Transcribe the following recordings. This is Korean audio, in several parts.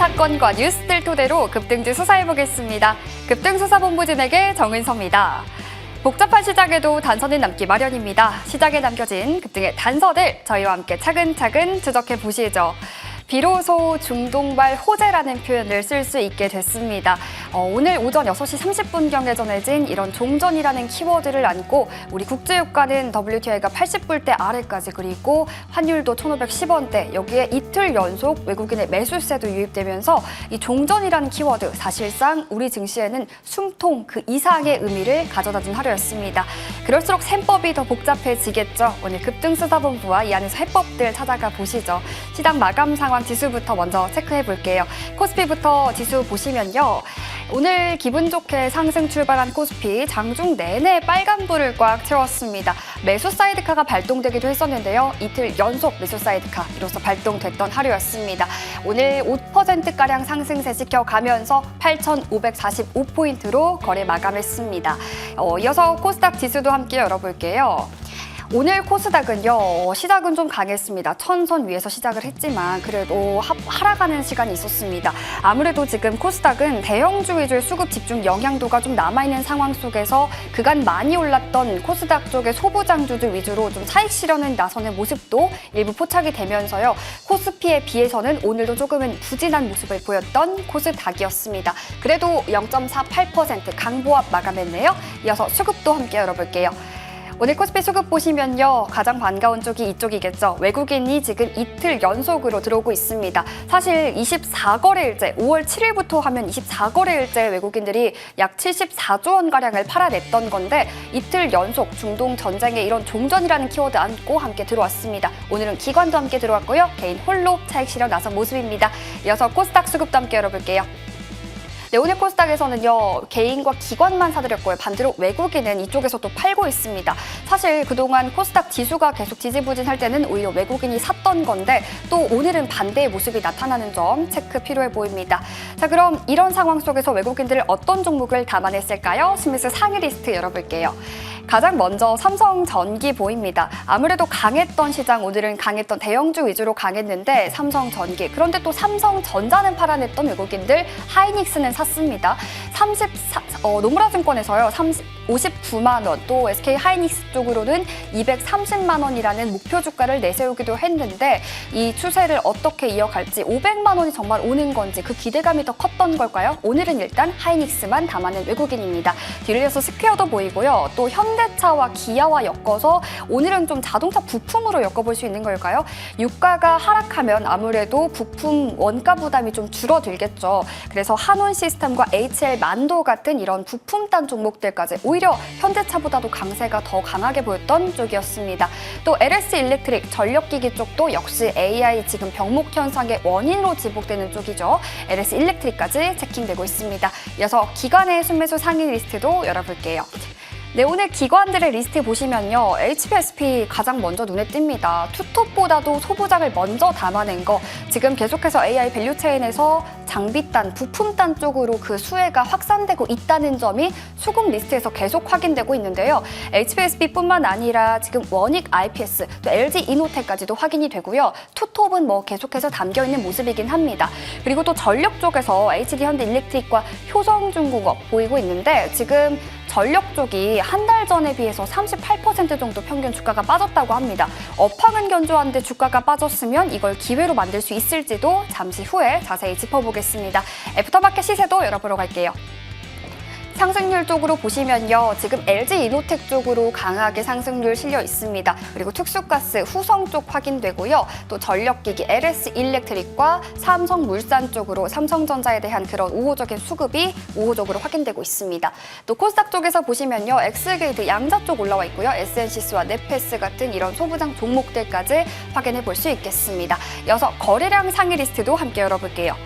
사건과 뉴스들 토대로 급등주 수사해보겠습니다. 급등수사본부진에게 정은서입니다. 복잡한 시장에도 단서는 남기 마련입니다. 시장에 남겨진 급등의 단서들 저희와 함께 차근차근 추적해 보시죠. 비로소 중동발 호재라는 표현을 쓸 수 있게 됐습니다. 오늘 오전 6시 30분경에 전해진 이런 종전이라는 키워드를 안고 우리 국제유가는 WTI가 80불대 아래까지 그리고 환율도 1,510원대 여기에 이틀 연속 외국인의 매수세도 유입되면서 이 종전이라는 키워드 사실상 우리 증시에는 숨통 그 이상의 의미를 가져다준 하루였습니다. 그럴수록 셈법이 더 복잡해지겠죠. 오늘 급등수사본부와 이 안에서 해법들 찾아가 보시죠. 시장 마감 상황 지수부터 먼저 체크해 볼게요. 코스피부터 지수 보시면요. 오늘 기분 좋게 상승 출발한 코스피 장중 내내 빨간불을 꽉 채웠습니다. 매수 사이드카가 발동되기도 했었는데요. 이틀 연속 매수 사이드카 이로써 발동됐던 하루였습니다. 오늘 5%가량 상승세 지켜가면서 8,545포인트로 거래 마감했습니다. 이어서 코스닥 지수도 함께 열어볼게요. 오늘 코스닥은요, 시작은 좀 강했습니다. 1000선 위에서 시작을 했지만 그래도 하락하는 시간이 있었습니다. 아무래도 지금 코스닥은 대형주 위주의 수급 집중 영향도가 좀 남아있는 상황 속에서 그간 많이 올랐던 코스닥 쪽의 소부장주들 위주로 좀 차익 실현을 나서는 모습도 일부 포착이 되면서요. 코스피에 비해서는 오늘도 조금은 부진한 모습을 보였던 코스닥이었습니다. 그래도 0.48% 강보합 마감했네요. 이어서 수급도 함께 열어볼게요. 오늘 코스피 수급 보시면요. 가장 반가운 쪽이 이쪽이겠죠. 외국인이 지금 이틀 연속으로 들어오고 있습니다. 사실 24거래일째, 5월 7일부터 하면 24거래일째 외국인들이 약 74조 원가량을 팔아냈던 건데 이틀 연속 중동 전쟁의 이런 종전이라는 키워드 안고 함께 들어왔습니다. 오늘은 기관도 함께 들어왔고요. 개인 홀로 차익 실현 나선 모습입니다. 이어서 코스닥 수급도 함께 열어볼게요. 네, 오늘 코스닥에서는요, 개인과 기관만 사들였고요. 반대로 외국인은 이쪽에서 또 팔고 있습니다. 사실 그동안 코스닥 지수가 계속 지지부진할 때는 오히려 외국인이 샀던 건데 또 오늘은 반대의 모습이 나타나는 점 체크 필요해 보입니다. 자, 그럼 이런 상황 속에서 외국인들 어떤 종목을 담아냈을까요? 스미스 상위 리스트 열어볼게요. 가장 먼저 삼성전기 보입니다. 아무래도 강했던 시장, 오늘은 강했던 대형주 위주로 강했는데 삼성전기, 그런데 또 삼성전자는 팔아냈던 외국인들, 하이닉스는 샀습니다. 노무라증권에서요 59만 원, 또 SK 하이닉스 쪽으로는 230만 원이라는 목표 주가를 내세우기도 했는데 이 추세를 어떻게 이어갈지, 500만 원이 정말 오는 건지 그 기대감이 더 컸던 걸까요? 오늘은 일단 하이닉스만 담아낸 외국인입니다. 뒤를 이어서 스퀘어도 보이고요. 또 현대차와 기아와 엮어서 오늘은 좀 자동차 부품으로 엮어볼 수 있는 걸까요? 유가가 하락하면 아무래도 부품 원가 부담이 좀 줄어들겠죠. 그래서 한온 시스템과 HL 만도 같은 이런 부품단 종목들까지 오히려 현대차보다도 강세가 더 강하게 보였던 쪽이었습니다. 또 LS 일렉트릭 전력기기 쪽도 역시 AI 지금 병목 현상의 원인으로 지목되는 쪽이죠. LS 일렉트릭까지 체킹되고 있습니다. 이어서 기관의 순매수 상위 리스트도 열어볼게요. 네, 오늘 기관들의 리스트 보시면요. HPSP 가장 먼저 눈에 띕니다. 투톱보다도 소부장을 먼저 담아낸 거, 지금 계속해서 AI 밸류체인에서 장비단, 부품단 쪽으로 그 수혜가 확산되고 있다는 점이 수급 리스트에서 계속 확인되고 있는데요. HPSP뿐만 아니라 지금 원익 IPS, 또 LG 이노텍까지도 확인이 되고요. 투톱은 뭐 계속해서 담겨있는 모습이긴 합니다. 그리고 또 전력 쪽에서 HD 현대 일렉트릭과 효성중공업 보이고 있는데 지금 전력 쪽이 한 달 전에 비해서 38% 정도 평균 주가가 빠졌다고 합니다. 업황은 견조한데 주가가 빠졌으면 이걸 기회로 만들 수 있을지도 잠시 후에 자세히 짚어보겠습니다. 애프터마켓 시세도 열어보러 갈게요. 상승률 쪽으로 보시면요. 지금 LG 이노텍 쪽으로 강하게 상승률 실려 있습니다. 그리고 특수가스, 후성 쪽 확인되고요. 또 전력기기 LS 일렉트릭과 삼성물산 쪽으로 삼성전자에 대한 그런 우호적인 수급이 우호적으로 확인되고 있습니다. 또 코스닥 쪽에서 보시면요. 엑스게이트 양자 쪽 올라와 있고요. SNC스와 네페스 같은 이런 소부장 종목들까지 확인해 볼 수 있겠습니다. 이어서 거래량 상위 리스트도 함께 열어볼게요.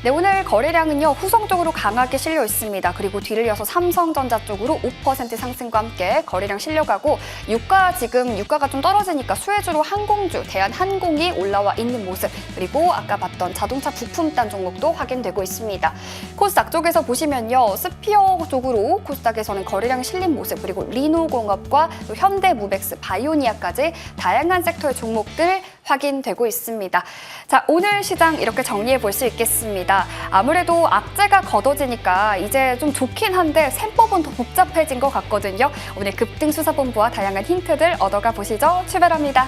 네, 오늘 거래량은요 후성 쪽으로 강하게 실려 있습니다. 그리고 뒤를 이어서 삼성전자 쪽으로 5% 상승과 함께 거래량 실려가고 지금 유가가 좀 떨어지니까 수혜주로 항공주, 대한항공이 올라와 있는 모습, 그리고 아까 봤던 자동차 부품단 종목도 확인되고 있습니다. 코스닥 쪽에서 보시면요 스피어 쪽으로 코스닥에서는 거래량 실린 모습, 그리고 리노공업과 또 현대무벡스, 바이오니아까지 다양한 섹터의 종목들 확인되고 있습니다. 자, 오늘 시장 이렇게 정리해 볼 수 있겠습니다. 아무래도 악재가 걷어지니까 이제 좀 좋긴 한데 셈법은 더 복잡해진 것 같거든요. 오늘 급등수사본부와 다양한 힌트들 얻어가 보시죠. 출발합니다.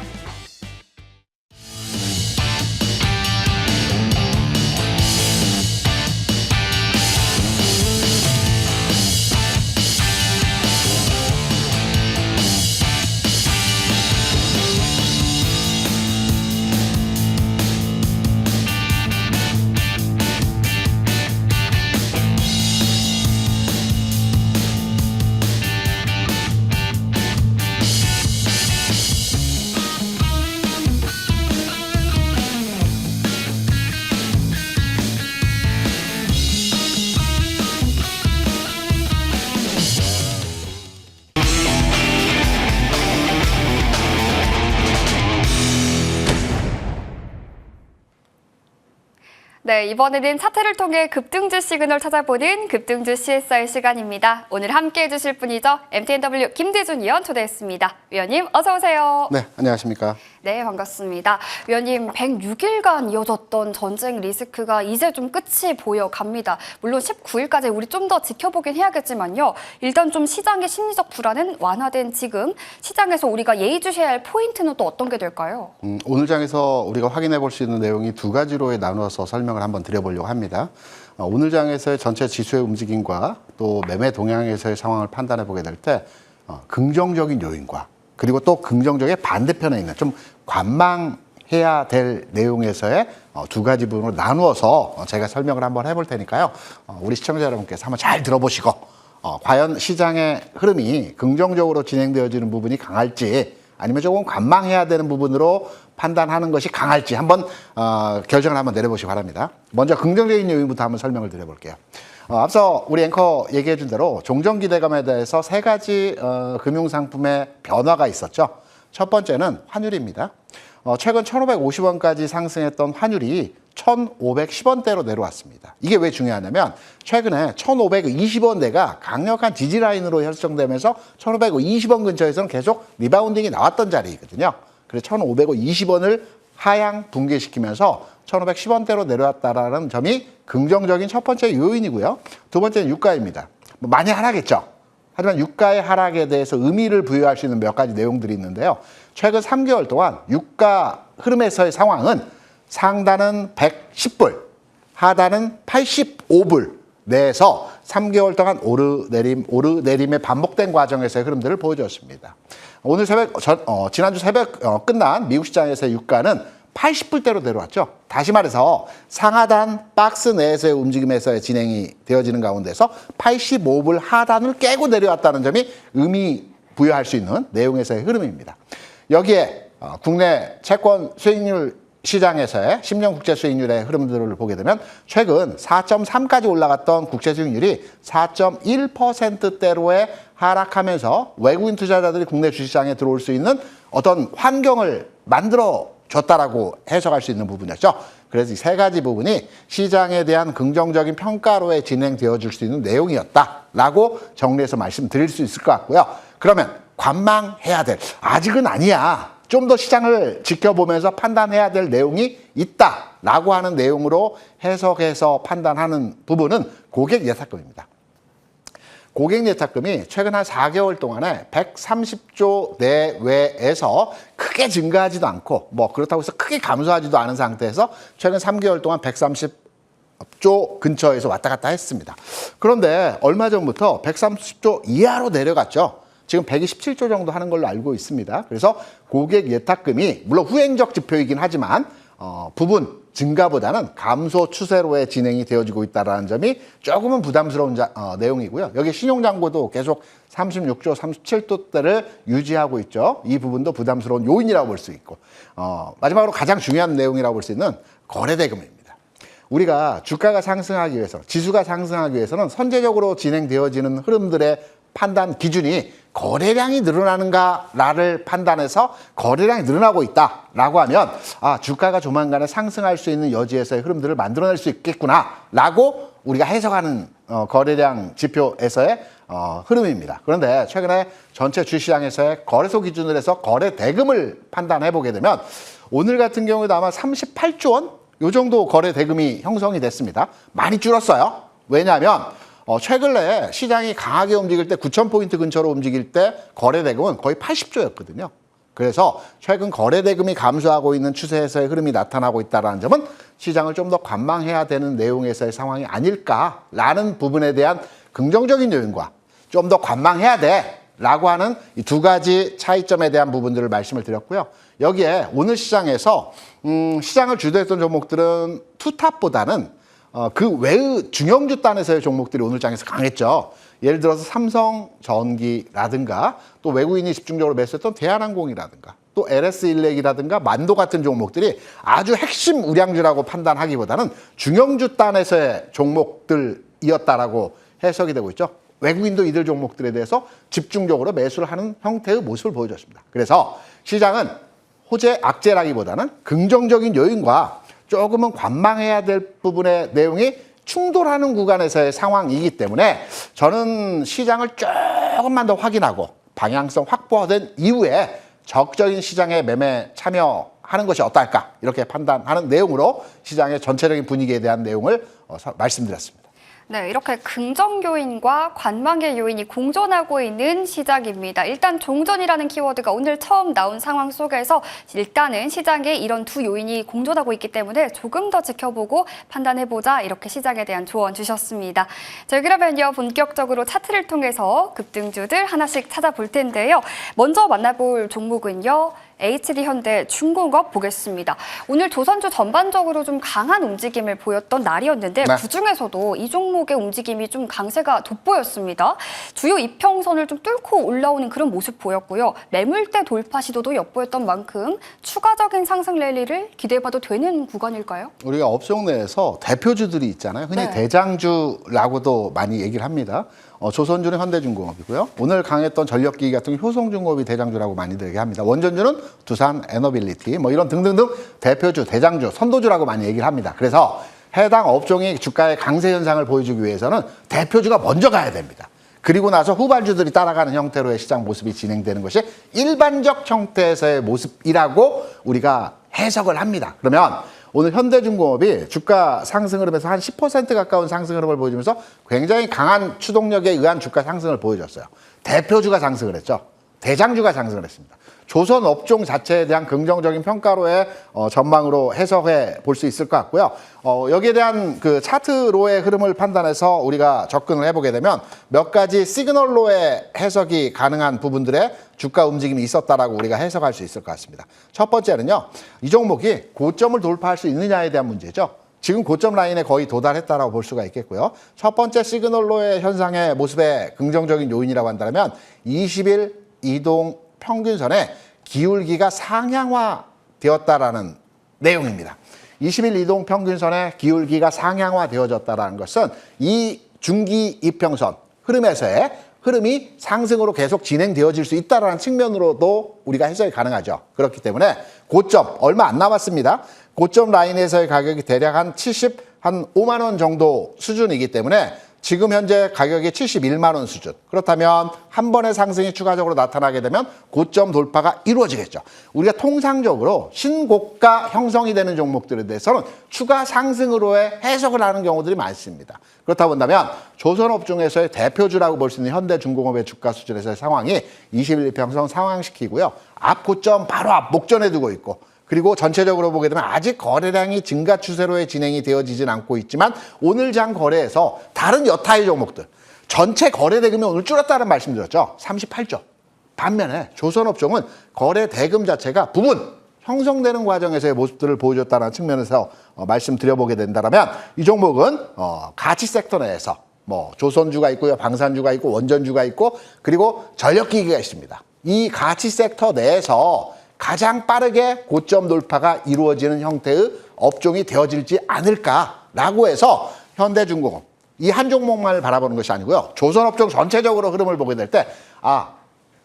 네, 이번에는 차트를 통해 급등주 시그널 찾아보는 급등주 CSR 시간입니다. 오늘 함께해 주실 분이죠. MTNW 김대준 위원 초대했습니다. 위원님 어서 오세요. 네, 안녕하십니까. 네, 반갑습니다. 위원님, 106일간 이어졌던 전쟁 리스크가 이제 좀 끝이 보여갑니다. 물론 19일까지 우리 좀 더 지켜보긴 해야겠지만요. 일단 좀 시장의 심리적 불안은 완화된 지금 시장에서 우리가 예의주시해야 할 포인트는 또 어떤 게 될까요? 오늘 장에서 우리가 확인해 볼 수 있는 내용이 두 가지로 나누어서 설명을 한번 드려보려고 합니다. 오늘 장에서의 전체 지수의 움직임과 또 매매 동향에서의 상황을 판단해 보게 될 때 긍정적인 요인과 그리고 또 긍정적인 반대편에 있는 좀 관망해야 될 내용에서의 두 가지 부분으로 나누어서 제가 설명을 한번 해볼 테니까요. 우리 시청자 여러분께서 한번 잘 들어보시고 과연 시장의 흐름이 긍정적으로 진행되어지는 부분이 강할지 아니면 조금 관망해야 되는 부분으로 판단하는 것이 강할지 한번 결정을 한번 내려보시기 바랍니다. 먼저 긍정적인 요인부터 한번 설명을 드려볼게요. 앞서 우리 앵커 얘기해 준 대로 종전 기대감에 대해서 세 가지 금융상품의 변화가 있었죠. 첫 번째는 환율입니다. 최근 1,550원까지 상승했던 환율이 1,510원대로 내려왔습니다. 이게 왜 중요하냐면 최근에 1,520원대가 강력한 지지라인으로 설정되면서 1,520원 근처에서는 계속 리바운딩이 나왔던 자리이거든요. 그래서 1,520원을 하향 붕괴시키면서 1,510원대로 내려왔다는 점이 긍정적인 첫 번째 요인이고요. 두 번째는 유가입니다. 많이 하락했죠. 하지만 유가의 하락에 대해서 의미를 부여할 수 있는 몇 가지 내용들이 있는데요. 최근 3개월 동안 유가 흐름에서의 상황은 상단은 110불, 하단은 85불 내에서 3개월 동안 오르내림의 반복된 과정에서의 흐름들을 보여줬습니다. 오늘 지난주 새벽 끝난 미국 시장에서의 유가는 80불대로 내려왔죠. 다시 말해서 상하단 박스 내에서의 움직임에서의 진행이 되어지는 가운데서 85불 하단을 깨고 내려왔다는 점이 의미 부여할 수 있는 내용에서의 흐름입니다. 여기에 국내 채권 수익률 시장에서의 10년 국채 수익률의 흐름들을 보게 되면 최근 4.3까지 올라갔던 국채 수익률이 4.1%대로에 하락하면서 외국인 투자자들이 국내 주식시장에 들어올 수 있는 어떤 환경을 만들어 줬다라고 해석할 수 있는 부분이었죠. 그래서 이 세 가지 부분이 시장에 대한 긍정적인 평가로에 진행되어 줄 수 있는 내용이었다라고 정리해서 말씀드릴 수 있을 것 같고요. 그러면 관망해야 될, 아직은 아니야. 좀 더 시장을 지켜보면서 판단해야 될 내용이 있다라고 하는 내용으로 해석해서 판단하는 부분은 고객 예탁금입니다. 고객 예탁금이 최근 한 4개월 동안에 130조 내외에서 크게 증가하지도 않고 그렇다고 해서 크게 감소하지도 않은 상태에서 최근 3개월 동안 130조 근처에서 왔다 갔다 했습니다. 그런데 얼마 전부터 130조 이하로 내려갔죠. 지금 127조 정도 하는 걸로 알고 있습니다. 그래서 고객 예탁금이 물론 후행적 지표이긴 하지만 부분 증가보다는 감소 추세로의 진행이 되어지고 있다는 점이 조금은 부담스러운 내용이고요. 여기 신용잔고도 계속 36조, 37조대를 유지하고 있죠. 이 부분도 부담스러운 요인이라고 볼 수 있고 마지막으로 가장 중요한 내용이라고 볼 수 있는 거래대금입니다. 우리가 주가가 상승하기 위해서, 지수가 상승하기 위해서는 선제적으로 진행되어지는 흐름들의 판단 기준이 거래량이 늘어나는가를 판단해서 거래량이 늘어나고 있다라고 하면 주가가 조만간에 상승할 수 있는 여지에서의 흐름들을 만들어낼 수 있겠구나라고 우리가 해석하는 거래량 지표에서의 흐름입니다. 그런데 최근에 전체 주시장에서의 거래소 기준으로 해서 거래 대금을 판단해 보게 되면 오늘 같은 경우에도 아마 38조 원? 요 정도 거래 대금이 형성이 됐습니다. 많이 줄었어요. 왜냐하면 최근에 시장이 강하게 움직일 때 9,000포인트 근처로 움직일 때 거래 대금은 거의 80조였거든요. 그래서 최근 거래 대금이 감소하고 있는 추세에서의 흐름이 나타나고 있다는 점은 시장을 좀 더 관망해야 되는 내용에서의 상황이 아닐까라는 부분에 대한 긍정적인 요인과 좀 더 관망해야 돼라고 하는 이 두 가지 차이점에 대한 부분들을 말씀을 드렸고요. 여기에 오늘 시장에서 시장을 주도했던 종목들은 투탑보다는 그 외의 중형주 단에서의 종목들이 오늘 장에서 강했죠. 예를 들어서 삼성전기라든가 또 외국인이 집중적으로 매수했던 대한항공이라든가 또 LS 일렉이라든가 만도 같은 종목들이 아주 핵심 우량주라고 판단하기보다는 중형주 단에서의 종목들이었다라고 해석이 되고 있죠. 외국인도 이들 종목들에 대해서 집중적으로 매수를 하는 형태의 모습을 보여줬습니다. 그래서 시장은 호재 악재라기보다는 긍정적인 요인과 조금은 관망해야 될 부분의 내용이 충돌하는 구간에서의 상황이기 때문에 저는 시장을 조금만 더 확인하고 방향성 확보된 이후에 적극적인 시장에 매매 참여하는 것이 어떨까 이렇게 판단하는 내용으로 시장의 전체적인 분위기에 대한 내용을 말씀드렸습니다. 네, 이렇게 긍정 요인과 관망의 요인이 공존하고 있는 시장입니다. 일단 종전이라는 키워드가 오늘 처음 나온 상황 속에서 일단은 시장에 이런 두 요인이 공존하고 있기 때문에 조금 더 지켜보고 판단해보자 이렇게 시장에 대한 조언 주셨습니다. 저희 그러면요 본격적으로 차트를 통해서 급등주들 하나씩 찾아볼 텐데요. 먼저 만나볼 종목은요. HD현대중공업 보겠습니다. 오늘 조선주 전반적으로 좀 강한 움직임을 보였던 날이었는데 네. 그중에서도 이 종목의 움직임이 좀 강세가 돋보였습니다. 주요 이평선을 좀 뚫고 올라오는 그런 모습 보였고요. 매물대 돌파 시도도 엿보였던 만큼 추가적인 상승 랠리를 기대해봐도 되는 구간일까요? 우리가 업종 내에서 대표주들이 있잖아요. 흔히 네. 대장주라고도 많이 얘기를 합니다. 조선주는 현대중공업이고요. 오늘 강했던 전력기기 같은 효성중공업이 대장주라고 많이들 얘기합니다. 원전주는 두산 에너빌리티 뭐 이런 등등등 대표주, 대장주, 선도주라고 많이 얘기를 합니다. 그래서 해당 업종이 주가의 강세 현상을 보여주기 위해서는 대표주가 먼저 가야 됩니다. 그리고 나서 후발주들이 따라가는 형태로의 시장 모습이 진행되는 것이 일반적 형태에서의 모습이라고 우리가 해석을 합니다. 그러면 오늘 현대중공업이 주가 상승 흐름에서 한 10% 가까운 상승 흐름을 보여주면서 굉장히 강한 추동력에 의한 주가 상승을 보여줬어요. 대표주가 상승을 했죠. 대장주가 상승을 했습니다. 조선 업종 자체에 대한 긍정적인 평가로의 전망으로 해석해 볼 수 있을 것 같고요. 여기에 대한 그 차트로의 흐름을 판단해서 우리가 접근을 해보게 되면 몇 가지 시그널로의 해석이 가능한 부분들의 주가 움직임이 있었다라고 우리가 해석할 수 있을 것 같습니다. 첫 번째는요, 이 종목이 고점을 돌파할 수 있느냐에 대한 문제죠. 지금 고점 라인에 거의 도달했다라고 볼 수가 있겠고요. 첫 번째 시그널로의 현상의 모습의 긍정적인 요인이라고 한다면 20일 이동 평균선의 기울기가 상향화되었다라는 내용입니다. 20일 이동 평균선의 기울기가 상향화되어졌다는 것은 이 중기 이평선 흐름에서의 흐름이 상승으로 계속 진행되어질 수 있다는 측면으로도 우리가 해석이 가능하죠. 그렇기 때문에 고점 얼마 안 남았습니다. 고점 라인에서의 가격이 대략 한 5만 원 정도 수준이기 때문에 지금 현재 가격이 71만 원 수준. 그렇다면 한 번의 상승이 추가적으로 나타나게 되면 고점 돌파가 이루어지겠죠. 우리가 통상적으로 신고가 형성이 되는 종목들에 대해서는 추가 상승으로의 해석을 하는 경우들이 많습니다. 그렇다 본다면 조선업종에서의 대표주라고 볼 수 있는 현대중공업의 주가 수준에서의 상황이 21평선 상향시키고요. 앞 고점 바로 앞 목전에 두고 있고 그리고 전체적으로 보게 되면 아직 거래량이 증가 추세로의 진행이 되어지진 않고 있지만 오늘 장 거래에서 다른 여타의 종목들 전체 거래 대금이 오늘 줄었다는 말씀드렸죠. 38조. 반면에 조선업종은 거래 대금 자체가 부분 형성되는 과정에서의 모습들을 보여줬다는 측면에서 말씀드려보게 된다면 이 종목은 가치 섹터 내에서 뭐 조선주가 있고요, 방산주가 있고 원전주가 있고 그리고 전력기기가 있습니다. 이 가치 섹터 내에서 가장 빠르게 고점 돌파가 이루어지는 형태의 업종이 되어질지 않을까라고 해서 현대중공업 이 한 종목만을 바라보는 것이 아니고요. 조선업종 전체적으로 흐름을 보게 될 때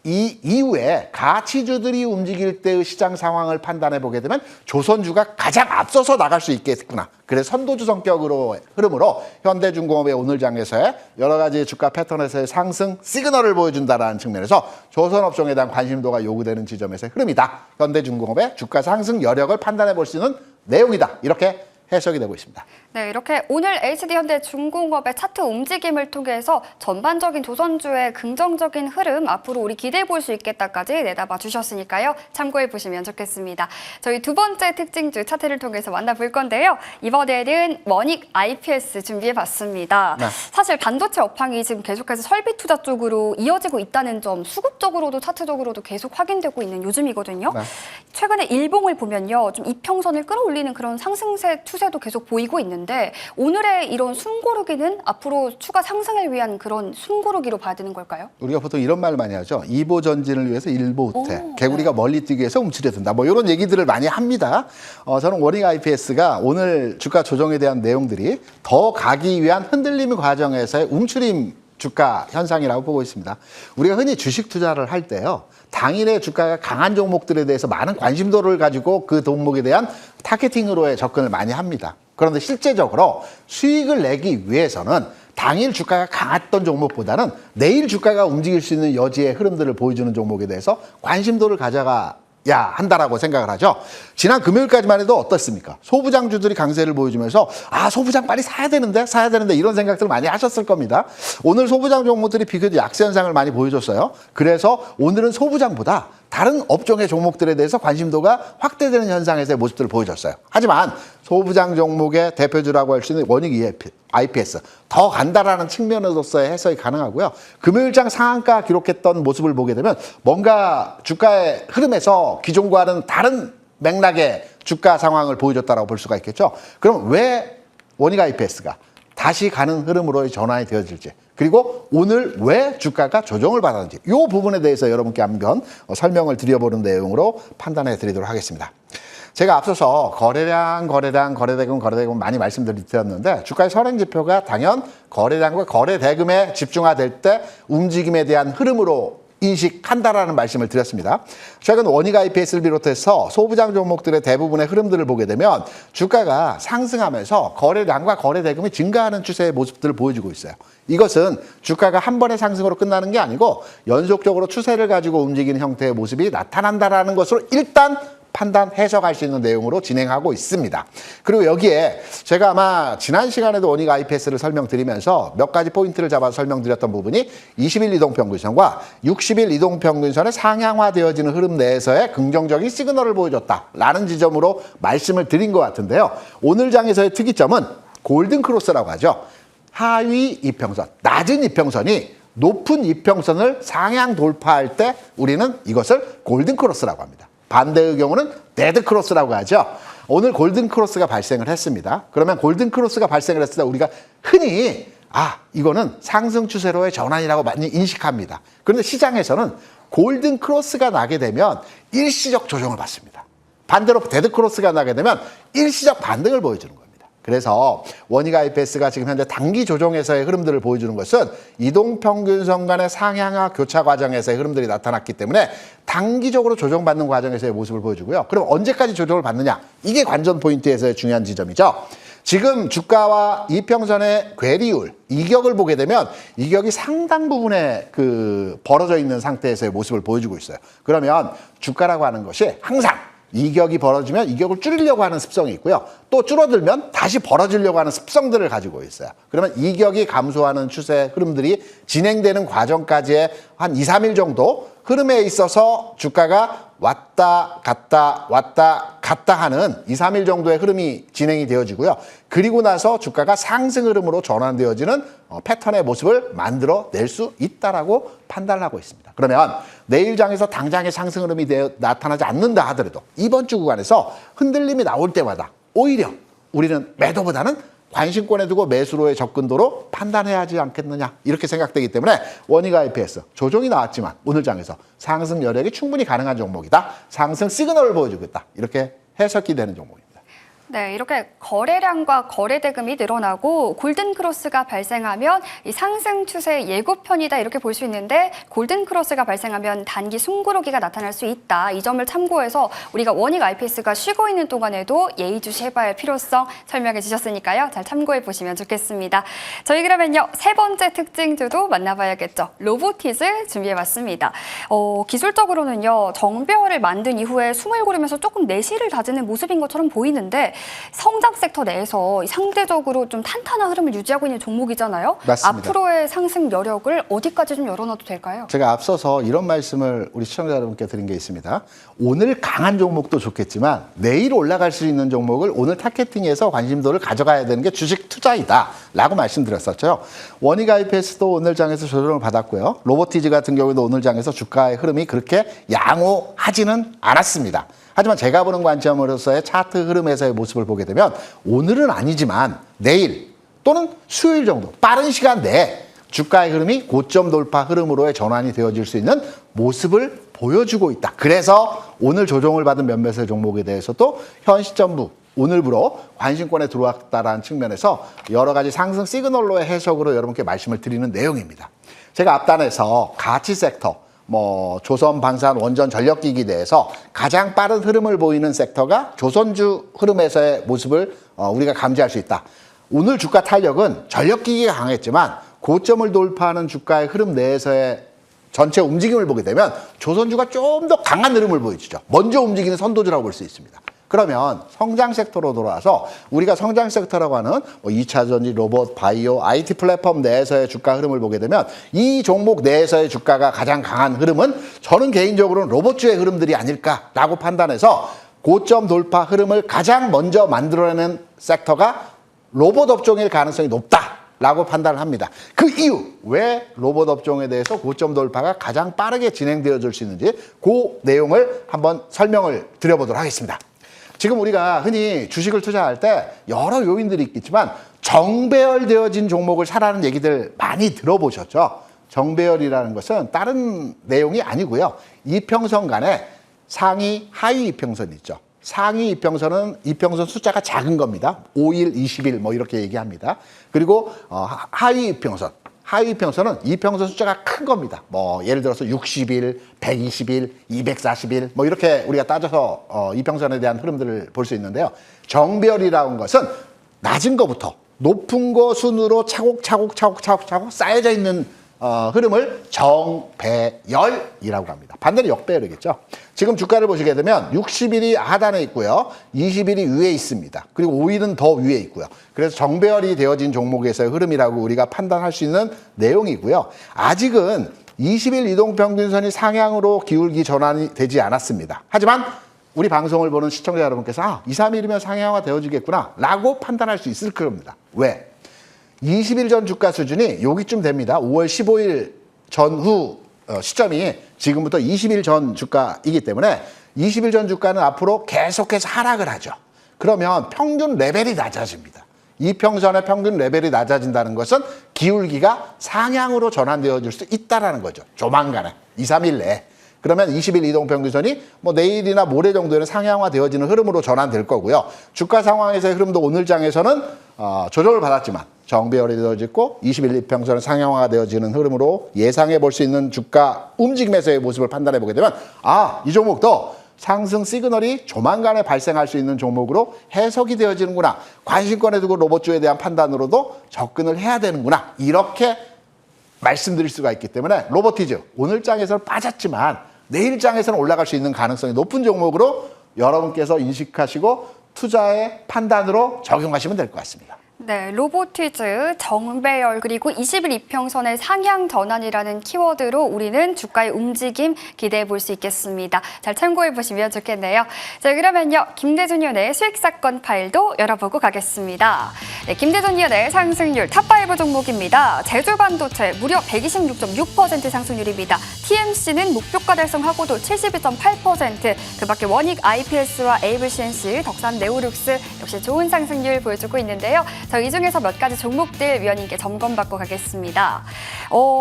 이 이후에 가치주들이 움직일 때의 시장 상황을 판단해 보게 되면 조선주가 가장 앞서서 나갈 수 있겠구나. 그래서 선도주 성격으로 흐름으로 현대중공업의 오늘 장에서의 여러 가지 주가 패턴에서의 상승 시그널을 보여준다는 측면에서 조선업종에 대한 관심도가 요구되는 지점에서의 흐름이다. 현대중공업의 주가 상승 여력을 판단해 볼 수 있는 내용이다. 이렇게 해석이 되고 있습니다. 네, 이렇게 오늘 HD현대중공업의 차트 움직임을 통해서 전반적인 조선주의 긍정적인 흐름 앞으로 우리 기대해 볼 수 있겠다까지 내다봐 주셨으니까요. 참고해 보시면 좋겠습니다. 저희 두 번째 특징주 차트를 통해서 만나볼 건데요. 이번에는 원익 IPS 준비해 봤습니다. 네. 사실 반도체 업황이 지금 계속해서 설비 투자 쪽으로 이어지고 있다는 점 수급적으로도 차트적으로도 계속 확인되고 있는 요즘이거든요. 네. 최근에 일봉을 보면요. 좀 이평선을 끌어올리는 그런 상승세 추세도 계속 보이고 있는데 오늘의 이런 숨고르기는 앞으로 추가 상승을 위한 그런 숨고르기로 봐야 되는 걸까요? 우리가 보통 이런 말을 많이 하죠. 이보 전진을 위해서 일보 후퇴. 오, 개구리가 멀리 뛰기 위해서 움츠려든다. 뭐 이런 얘기들을 많이 합니다. 저는 원익 IPS가 오늘 주가 조정에 대한 내용들이 더 가기 위한 흔들림 과정에서의 움츠림 주가 현상이라고 보고 있습니다. 우리가 흔히 주식 투자를 할 때요. 당일의 주가가 강한 종목들에 대해서 많은 관심도를 가지고 그 종목에 대한 타겟팅으로의 접근을 많이 합니다. 그런데 실제적으로 수익을 내기 위해서는 당일 주가가 강했던 종목보다는 내일 주가가 움직일 수 있는 여지의 흐름들을 보여주는 종목에 대해서 관심도를 가져가야 한다라고 생각을 하죠. 지난 금요일까지만 해도 어떻습니까? 소부장주들이 강세를 보여주면서 소부장 빨리 사야 되는데 이런 생각들을 많이 하셨을 겁니다. 오늘 소부장 종목들이 비교적 약세 현상을 많이 보여줬어요. 그래서 오늘은 소부장보다 다른 업종의 종목들에 대해서 관심도가 확대되는 현상에서의 모습들을 보여줬어요. 하지만 소부장 종목의 대표주라고 할 수 있는 원익 IPS 더 간다라는 측면으로서의 해석이 가능하고요. 금요일장 상한가 기록했던 모습을 보게 되면 뭔가 주가의 흐름에서 기존과는 다른 맥락의 주가 상황을 보여줬다고 볼 수가 있겠죠. 그럼 왜 원익 IPS가 다시 가는 흐름으로 전환이 되어질지, 그리고 오늘 왜 주가가 조정을 받았는지 이 부분에 대해서 여러분께 한번 설명을 드려보는 내용으로 판단해 드리도록 하겠습니다. 제가 앞서서 거래대금 많이 말씀드렸는데 주가의 선행지표가 당연 거래량과 거래대금에 집중화될 때 움직임에 대한 흐름으로 인식한다라는 말씀을 드렸습니다. 최근 원익 IPS를 비롯해서 소부장 종목들의 대부분의 흐름들을 보게 되면 주가가 상승하면서 거래량과 거래대금이 증가하는 추세의 모습들을 보여주고 있어요. 이것은 주가가 한 번의 상승으로 끝나는 게 아니고 연속적으로 추세를 가지고 움직이는 형태의 모습이 나타난다라는 것으로 일단 판단, 해석할 수 있는 내용으로 진행하고 있습니다. 그리고 여기에 제가 아마 지난 시간에도 원익 IPS를 설명드리면서 몇 가지 포인트를 잡아서 설명드렸던 부분이 20일 이동평균선과 60일 이동평균선의 상향화되어지는 흐름 내에서의 긍정적인 시그널을 보여줬다라는 지점으로 말씀을 드린 것 같은데요. 오늘 장에서의 특이점은 골든크로스라고 하죠. 하위 이평선, 낮은 이평선이 높은 이평선을 상향 돌파할 때 우리는 이것을 골든크로스라고 합니다. 반대의 경우는 데드크로스라고 하죠. 오늘 골든크로스가 발생을 했습니다. 그러면 골든크로스가 발생을 했을 때 우리가 흔히 이거는 상승 추세로의 전환이라고 많이 인식합니다. 그런데 시장에서는 골든크로스가 나게 되면 일시적 조정을 받습니다. 반대로 데드크로스가 나게 되면 일시적 반등을 보여주는 겁니다. 그래서 원익 IPS가 지금 현재 단기 조정에서의 흐름들을 보여주는 것은 이동평균선 간의 상향화 교차 과정에서의 흐름들이 나타났기 때문에 단기적으로 조정받는 과정에서의 모습을 보여주고요. 그럼 언제까지 조정을 받느냐? 이게 관전 포인트에서의 중요한 지점이죠. 지금 주가와 이평선의 괴리율, 이격을 보게 되면 이격이 상당 부분에 벌어져 있는 상태에서의 모습을 보여주고 있어요. 그러면 주가라고 하는 것이 항상 이격이 벌어지면 이격을 줄이려고 하는 습성이 있고요. 또 줄어들면 다시 벌어지려고 하는 습성들을 가지고 있어요. 그러면 이격이 감소하는 추세 흐름들이 진행되는 과정까지의 한 2, 3일 정도 흐름에 있어서 주가가 왔다 갔다 하는 2, 3일 정도의 흐름이 진행이 되어지고요. 그리고 나서 주가가 상승 흐름으로 전환되어지는 패턴의 모습을 만들어낼 수 있다라고 판단을 하고 있습니다. 그러면 내일 장에서 당장의 상승 흐름이 나타나지 않는다 하더라도 이번 주 구간에서 흔들림이 나올 때마다 오히려 우리는 매도보다는 관심권에 두고 매수로의 접근도로 판단해야 하지 않겠느냐 이렇게 생각되기 때문에 원익 IPS 조정이 나왔지만 오늘 장에서 상승 여력이 충분히 가능한 종목이다. 상승 시그널을 보여주고 있다. 이렇게 해석이 되는 종목입니다. 네, 이렇게 거래량과 거래 대금이 늘어나고 골든 크로스가 발생하면 이 상승 추세의 예고편이다 이렇게 볼 수 있는데 골든 크로스가 발생하면 단기 숨고르기가 나타날 수 있다. 이 점을 참고해서 우리가 원익 IPS가 쉬고 있는 동안에도 예의주시해봐야 할 필요성 설명해 주셨으니까요. 잘 참고해 보시면 좋겠습니다. 저희 그러면요. 세 번째 특징주도 만나봐야겠죠. 로보티즈 준비해봤습니다. 기술적으로는요. 정배열을 만든 이후에 숨을 고르면서 조금 내실을 다지는 모습인 것처럼 보이는데 성장 섹터 내에서 상대적으로 좀 탄탄한 흐름을 유지하고 있는 종목이잖아요. 맞습니다. 앞으로의 상승 여력을 어디까지 좀 열어놔도 될까요? 제가 앞서서 이런 말씀을 우리 시청자 여러분께 드린 게 있습니다. 오늘 강한 종목도 좋겠지만 내일 올라갈 수 있는 종목을 오늘 타겟팅해서 관심도를 가져가야 되는 게 주식 투자이다 라고 말씀드렸었죠. 원익 IPS도 오늘 장에서 조정을 받았고요. 로보티즈 같은 경우에도 오늘 장에서 주가의 흐름이 그렇게 양호하지는 않았습니다. 하지만 제가 보는 관점으로서의 차트 흐름에서의 모습을 보게 되면 오늘은 아니지만 내일 또는 수요일 정도 빠른 시간 내에 주가의 흐름이 고점 돌파 흐름으로의 전환이 되어질 수 있는 모습을 보여주고 있다. 그래서 오늘 조정을 받은 몇몇의 종목에 대해서도 현 시점부 오늘부로 관심권에 들어왔다라는 측면에서 여러 가지 상승 시그널로의 해석으로 여러분께 말씀을 드리는 내용입니다. 제가 앞단에서 가치 섹터 조선, 방산, 원전, 전력기기 내에서 가장 빠른 흐름을 보이는 섹터가 조선주 흐름에서의 모습을 우리가 감지할 수 있다. 오늘 주가 탄력은 전력기기가 강했지만 고점을 돌파하는 주가의 흐름 내에서의 전체 움직임을 보게 되면 조선주가 좀 더 강한 흐름을 보여주죠. 먼저 움직이는 선도주라고 볼 수 있습니다. 그러면 성장 섹터로 돌아와서 우리가 성장 섹터라고 하는 2차 전지, 로봇, 바이오, IT 플랫폼 내에서의 주가 흐름을 보게 되면 이 종목 내에서의 주가가 가장 강한 흐름은 저는 개인적으로는 로봇주의 흐름들이 아닐까라고 판단해서 고점 돌파 흐름을 가장 먼저 만들어내는 섹터가 로봇 업종일 가능성이 높다라고 판단을 합니다. 그 이유, 왜 로봇 업종에 대해서 고점 돌파가 가장 빠르게 진행되어질 수 있는지 그 내용을 한번 설명을 드려보도록 하겠습니다. 지금 우리가 흔히 주식을 투자할 때 여러 요인들이 있겠지만 정배열되어진 종목을 사라는 얘기들 많이 들어보셨죠? 정배열이라는 것은 다른 내용이 아니고요. 이평선 간에 상위, 하위 이평선이 있죠. 상위 이평선은 이평선 숫자가 작은 겁니다. 5일, 20일 이렇게 얘기합니다. 그리고 하위 이평선. 하위 이평선은 이평선 숫자가 큰 겁니다. 예를 들어서 60일, 120일, 240일 이렇게 우리가 따져서 이평선에 대한 흐름들을 볼 수 있는데요. 정배열이라는 것은 낮은 거부터 높은 거 순으로 차곡차곡 쌓여져 있는 흐름을 정배열이라고 합니다. 반대로 역배열이겠죠. 지금 주가를 보시게 되면 60일이 하단에 있고요. 20일이 위에 있습니다. 그리고 5일은 더 위에 있고요. 그래서 정배열이 되어진 종목에서의 흐름이라고 우리가 판단할 수 있는 내용이고요. 아직은 20일 이동평균선이 상향으로 기울기 전환이 되지 않았습니다. 하지만 우리 방송을 보는 시청자 여러분께서 2, 3일이면 상향화 되어지겠구나 라고 판단할 수 있을 겁니다. 왜? 20일 전 주가 수준이 여기쯤 됩니다. 5월 15일 전후 시점이 지금부터 20일 전 주가이기 때문에 20일 전 주가는 앞으로 계속해서 하락을 하죠. 그러면 평균 레벨이 낮아집니다. 이평선의 평균 레벨이 낮아진다는 것은 기울기가 상향으로 전환되어질 수 있다는 거죠. 조만간에 2, 3일 내에. 그러면 20일 이동평균선이 내일이나 모레 정도에는 상향화되어지는 흐름으로 전환될 거고요. 주가 상황에서의 흐름도 오늘 장에서는 조정을 받았지만 정배열이 되어지고 20일 이평선은 상향화가 되어지는 흐름으로 예상해 볼 수 있는 주가 움직임에서의 모습을 판단해 보게 되면 이 종목도 상승 시그널이 조만간에 발생할 수 있는 종목으로 해석이 되어지는구나. 관심권에 두고 로봇주에 대한 판단으로도 접근을 해야 되는구나. 이렇게 말씀드릴 수가 있기 때문에 로보티즈 오늘 장에서는 빠졌지만 내일 장에서는 올라갈 수 있는 가능성이 높은 종목으로 여러분께서 인식하시고 투자의 판단으로 적용하시면 될 것 같습니다. 네, 로보티즈, 정배열 그리고 20일 이평선의 상향 전환이라는 키워드로 우리는 주가의 움직임 기대해 볼 수 있겠습니다. 잘 참고해 보시면 좋겠네요. 자, 그러면요. 김대준 위원의 수익사건 파일도 열어보고 가겠습니다. 네, 김대준 위원의 상승률 탑5 종목입니다. 제주반도체 무려 126.6% 상승률입니다. TMC는 목표가 달성하고도 72.8%, 그 밖에 원익 IPS와 에이블CNC, 덕산 네오룩스 역시 좋은 상승률 보여주고 있는데요. 저희 이 중에서 몇 가지 종목들 위원님께 점검받고 가겠습니다.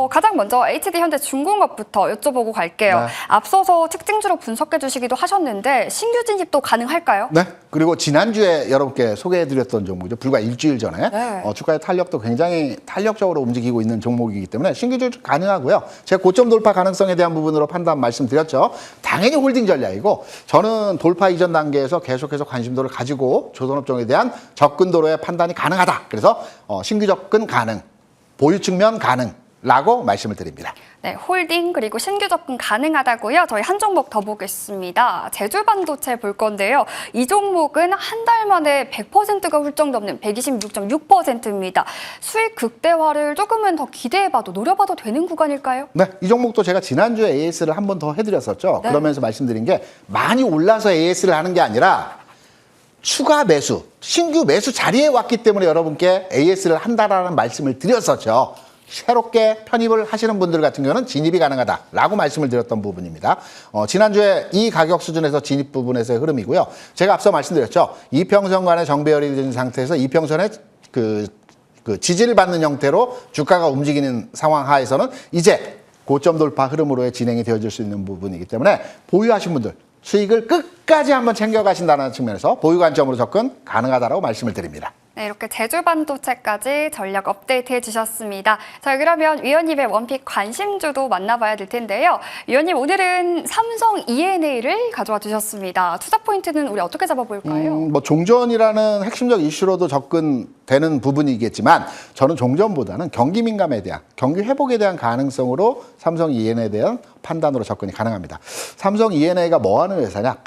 가장 먼저 HD현대중공업부터 여쭤보고 갈게요. 네. 앞서서 특징주로 분석해 주시기도 하셨는데 신규 진입도 가능할까요? 네. 그리고 지난주에 여러분께 소개해드렸던 종목이죠. 불과 일주일 전에 네. 주가의 탄력도 굉장히 탄력적으로 움직이고 있는 종목이기 때문에 신규 진입 가능하고요. 제가 고점 돌파 가능성에 대한 부분으로 판단 말씀드렸죠. 당연히 홀딩 전략이고 저는 돌파 이전 단계에서 계속해서 관심도를 가지고 조선업종에 대한 접근도로의 판단이 가능하다. 그래서 신규 접근 가능, 보유 측면 가능라고 말씀을 드립니다. 네, 홀딩 그리고 신규 접근 가능하다고요. 저희 한 종목 더 보겠습니다. 제주반도체 볼 건데요. 이 종목은 한 달 만에 100%가 훌쩍 넘는 126.6%입니다. 수익 극대화를 조금은 더 기대해봐도 노려봐도 되는 구간일까요? 네, 이 종목도 제가 지난주에 AS를 한 번 더 해드렸었죠. 네. 그러면서 말씀드린 게 많이 올라서 AS를 하는 게 아니라 추가 매수, 신규 매수 자리에 왔기 때문에 여러분께 AS를 한다라는 말씀을 드렸었죠. 새롭게 편입을 하시는 분들 같은 경우는 진입이 가능하다라고 말씀을 드렸던 부분입니다. 지난주에 이 가격 수준에서 진입 부분에서의 흐름이고요. 제가 앞서 말씀드렸죠. 이평선 간의 정배열이 된 상태에서 이평선의 그 지지를 받는 형태로 주가가 움직이는 상황 하에서는 이제 고점 돌파 흐름으로의 진행이 되어질 수 있는 부분이기 때문에 보유하신 분들 수익을 끝까지 한번 챙겨가신다는 측면에서 보유 관점으로 접근 가능하다라고 말씀을 드립니다. 네, 이렇게 제주반도체까지 전략 업데이트 해주셨습니다. 자, 그러면 위원님의 원픽 관심주도 만나봐야 될 텐데요. 위원님, 오늘은 삼성 E&A를 가져와 주셨습니다. 투자 포인트는 우리 어떻게 잡아볼까요? 종전이라는 핵심적 이슈로도 접근되는 부분이겠지만 저는 종전보다는 경기 민감에 대한, 경기 회복에 대한 가능성으로 삼성 E&A에 대한 판단으로 접근이 가능합니다. 삼성 E&A가 뭐 하는 회사냐?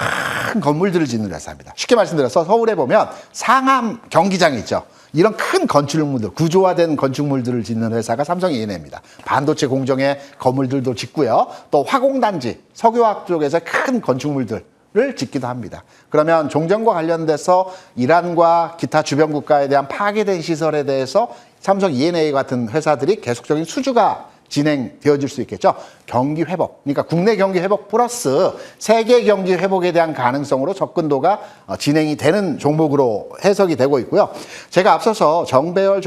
큰 건물들을 짓는 회사입니다. 쉽게 말씀드려서 서울에 보면 상암 경기장이 있죠. 이런 큰 건축물들, 구조화된 건축물들을 짓는 회사가 삼성 E&A입니다. 반도체 공정의 건물들도 짓고요. 또 화공단지, 석유화학 쪽에서 큰 건축물들을 짓기도 합니다. 그러면 종전과 관련돼서 이란과 기타 주변 국가에 대한 파괴된 시설에 대해서 삼성 E&A 같은 회사들이 계속적인 수주가 진행되어질 수 있겠죠. 경기 회복, 그러니까 국내 경기 회복 플러스 세계 경기 회복에 대한 가능성으로 접근도가 진행이 되는 종목으로 해석이 되고 있고요. 제가 앞서서 정배열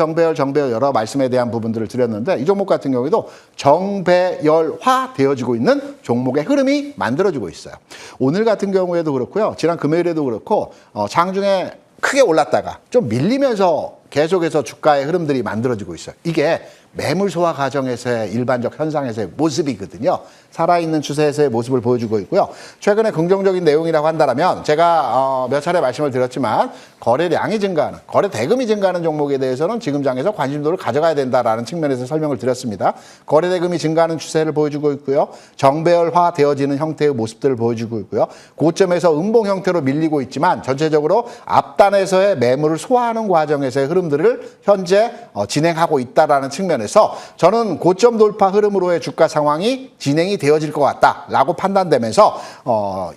여러 말씀에 대한 부분들을 드렸는데 이 종목 같은 경우에도 정배열화 되어지고 있는 종목의 흐름이 만들어지고 있어요. 오늘 같은 경우에도 그렇고요. 지난 금요일에도 그렇고 장중에 크게 올랐다가 좀 밀리면서 계속해서 주가의 흐름들이 만들어지고 있어요. 이게 매물 소화 과정에서의 일반적 현상에서의 모습이거든요. 살아있는 추세에서의 모습을 보여주고 있고요. 최근에 긍정적인 내용이라고 한다면 제가 몇 차례 말씀을 드렸지만 거래량이 증가하는, 거래 대금이 증가하는 종목에 대해서는 지금 장에서 관심도를 가져가야 된다라는 측면에서 설명을 드렸습니다. 거래 대금이 증가하는 추세를 보여주고 있고요. 정배열화 되어지는 형태의 모습들을 보여주고 있고요. 고점에서 음봉 형태로 밀리고 있지만 전체적으로 앞단에서의 매물을 소화하는 과정에서의 흐름들을 현재 진행하고 있다라는 측면에서 저는 고점 돌파 흐름으로의 주가 상황이 진행이 되어질 것 같다라고 판단되면서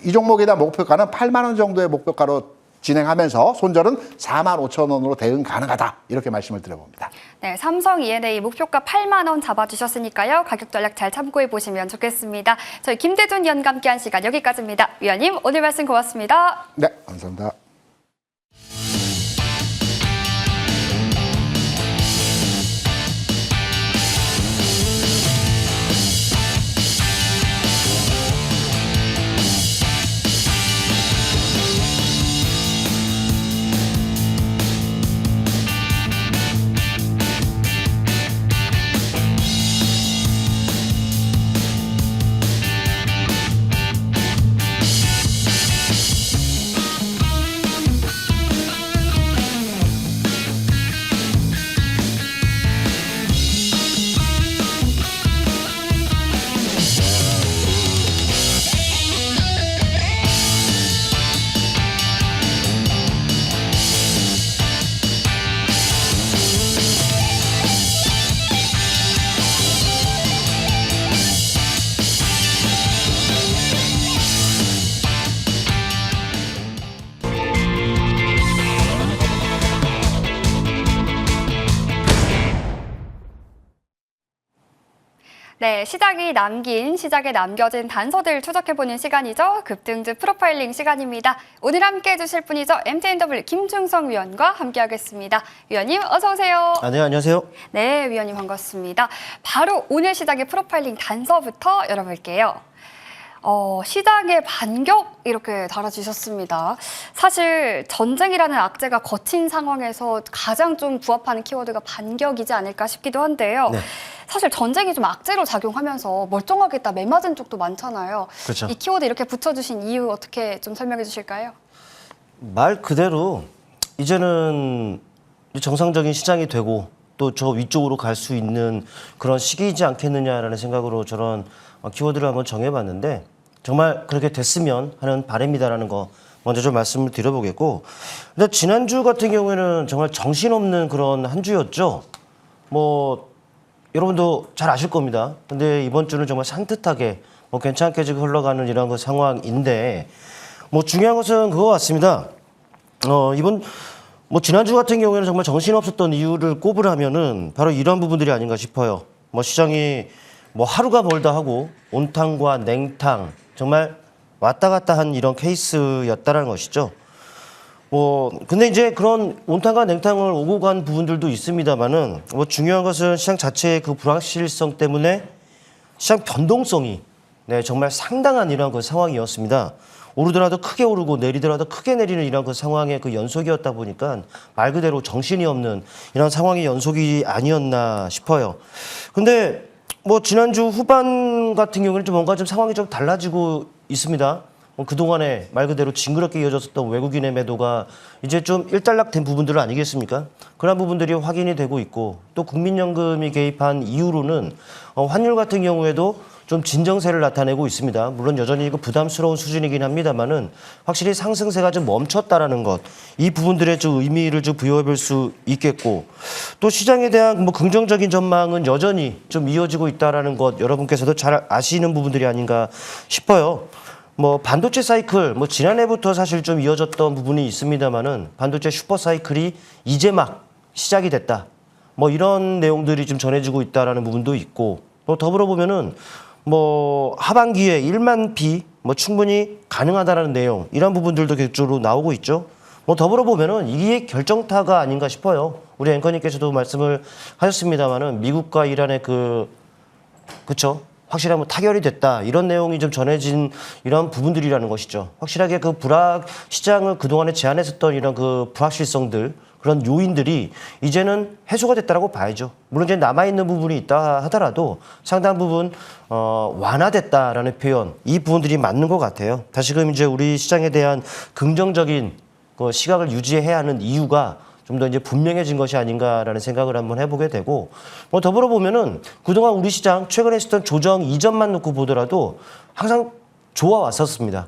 이 종목에 대한 목표가는 8만 원 정도의 목표가로 진행하면서 손절은 4만 5천 원으로 대응 가능하다 이렇게 말씀을 드려봅니다. 네, 삼성 E&A 목표가 8만 원 잡아주셨으니까요. 가격 전략 잘 참고해 보시면 좋겠습니다. 저희 김대준 위원과 함께한 시간 여기까지입니다. 위원님 오늘 말씀 고맙습니다. 네, 감사합니다. 네, 시장에 남겨진 단서들 추적해보는 시간이죠. 급등주 프로파일링 시간입니다. 오늘 함께해 주실 분이죠. MTNW 김충성 위원과 함께하겠습니다. 위원님 어서 오세요. 네, 안녕하세요. 네, 위원님 반갑습니다. 바로 오늘 시장의 프로파일링 단서부터 열어볼게요. 시장의 반격 이렇게 달아주셨습니다. 사실 전쟁이라는 악재가 거친 상황에서 가장 좀 부합하는 키워드가 반격이지 않을까 싶기도 한데요. 네. 사실 전쟁이 좀 악재로 작용하면서 멀쩡하겠다 매맞은 쪽도 많잖아요. 그렇죠. 이 키워드 이렇게 붙여주신 이유 어떻게 좀 설명해 주실까요? 말 그대로 이제는 정상적인 시장이 되고 또 저 위쪽으로 갈 수 있는 그런 시기이지 않겠느냐라는 생각으로 저런 키워드를 한번 정해봤는데 정말 그렇게 됐으면 하는 바람이다라는 거 먼저 좀 말씀을 드려보겠고, 근데 지난주 같은 경우에는 정말 정신없는 그런 한 주였죠. 뭐 여러분도 잘 아실 겁니다. 근데 이번 주는 정말 산뜻하게 괜찮게 지금 흘러가는 이런 그 상황인데, 뭐 중요한 것은 그거 같습니다. 이번 지난주 같은 경우에는 정말 정신없었던 이유를 꼽으라면은 바로 이런 부분들이 아닌가 싶어요. 시장이 하루가 멀다 하고 온탕과 냉탕 정말 왔다 갔다 한 이런 케이스였다라는 것이죠. 근데 이제 그런 온탕과 냉탕을 오고 간 부분들도 있습니다만은 중요한 것은 시장 자체의 그 불확실성 때문에 시장 변동성이 정말 상당한 이런 그 상황이었습니다. 오르더라도 크게 오르고 내리더라도 크게 내리는 이런 그 상황의 그 연속이었다 보니까 말 그대로 정신이 없는 이런 상황의 연속이 아니었나 싶어요. 근데 지난주 후반 같은 경우는 좀 뭔가 좀 상황이 좀 달라지고 있습니다. 그동안에 말 그대로 징그럽게 이어졌었던 외국인의 매도가 이제 좀 일단락된 부분들 아니겠습니까? 그런 부분들이 확인이 되고 있고, 또 국민연금이 개입한 이후로는 환율 같은 경우에도 좀 진정세를 나타내고 있습니다. 물론 여전히 이거 부담스러운 수준이긴 합니다만은 확실히 상승세가 좀 멈췄다라는 것, 이 부분들에 좀 의미를 좀 부여해 볼 수 있겠고, 또 시장에 대한 긍정적인 전망은 여전히 좀 이어지고 있다라는 것, 여러분께서도 잘 아시는 부분들이 아닌가 싶어요. 반도체 사이클, 지난해부터 사실 좀 이어졌던 부분이 있습니다만은 반도체 슈퍼 사이클이 이제 막 시작이 됐다. 이런 내용들이 좀 전해지고 있다라는 부분도 있고, 또 더불어 보면은 하반기에 1만 비 충분히 가능하다라는 내용, 이런 부분들도 계속적으로 나오고 있죠. 더불어 보면은 이게 결정타가 아닌가 싶어요. 우리 앵커님께서도 말씀을 하셨습니다만은 미국과 이란의 그쵸? 확실하게 타결이 됐다, 이런 내용이 좀 전해진 이런 부분들이라는 것이죠. 확실하게 그 시장을 그동안에 제한했었던 이런 그 불확실성들, 그런 요인들이 이제는 해소가 됐다라고 봐야죠. 물론 이제 남아있는 부분이 있다 하더라도 상당 부분 완화됐다라는 표현, 이 부분들이 맞는 것 같아요. 다시금 이제 우리 시장에 대한 긍정적인 그 시각을 유지해야 하는 이유가 좀 더 이제 분명해진 것이 아닌가라는 생각을 한번 해보게 되고, 더불어 보면은 그동안 우리 시장 최근에 했었던 조정 이전만 놓고 보더라도 항상 좋아왔었습니다.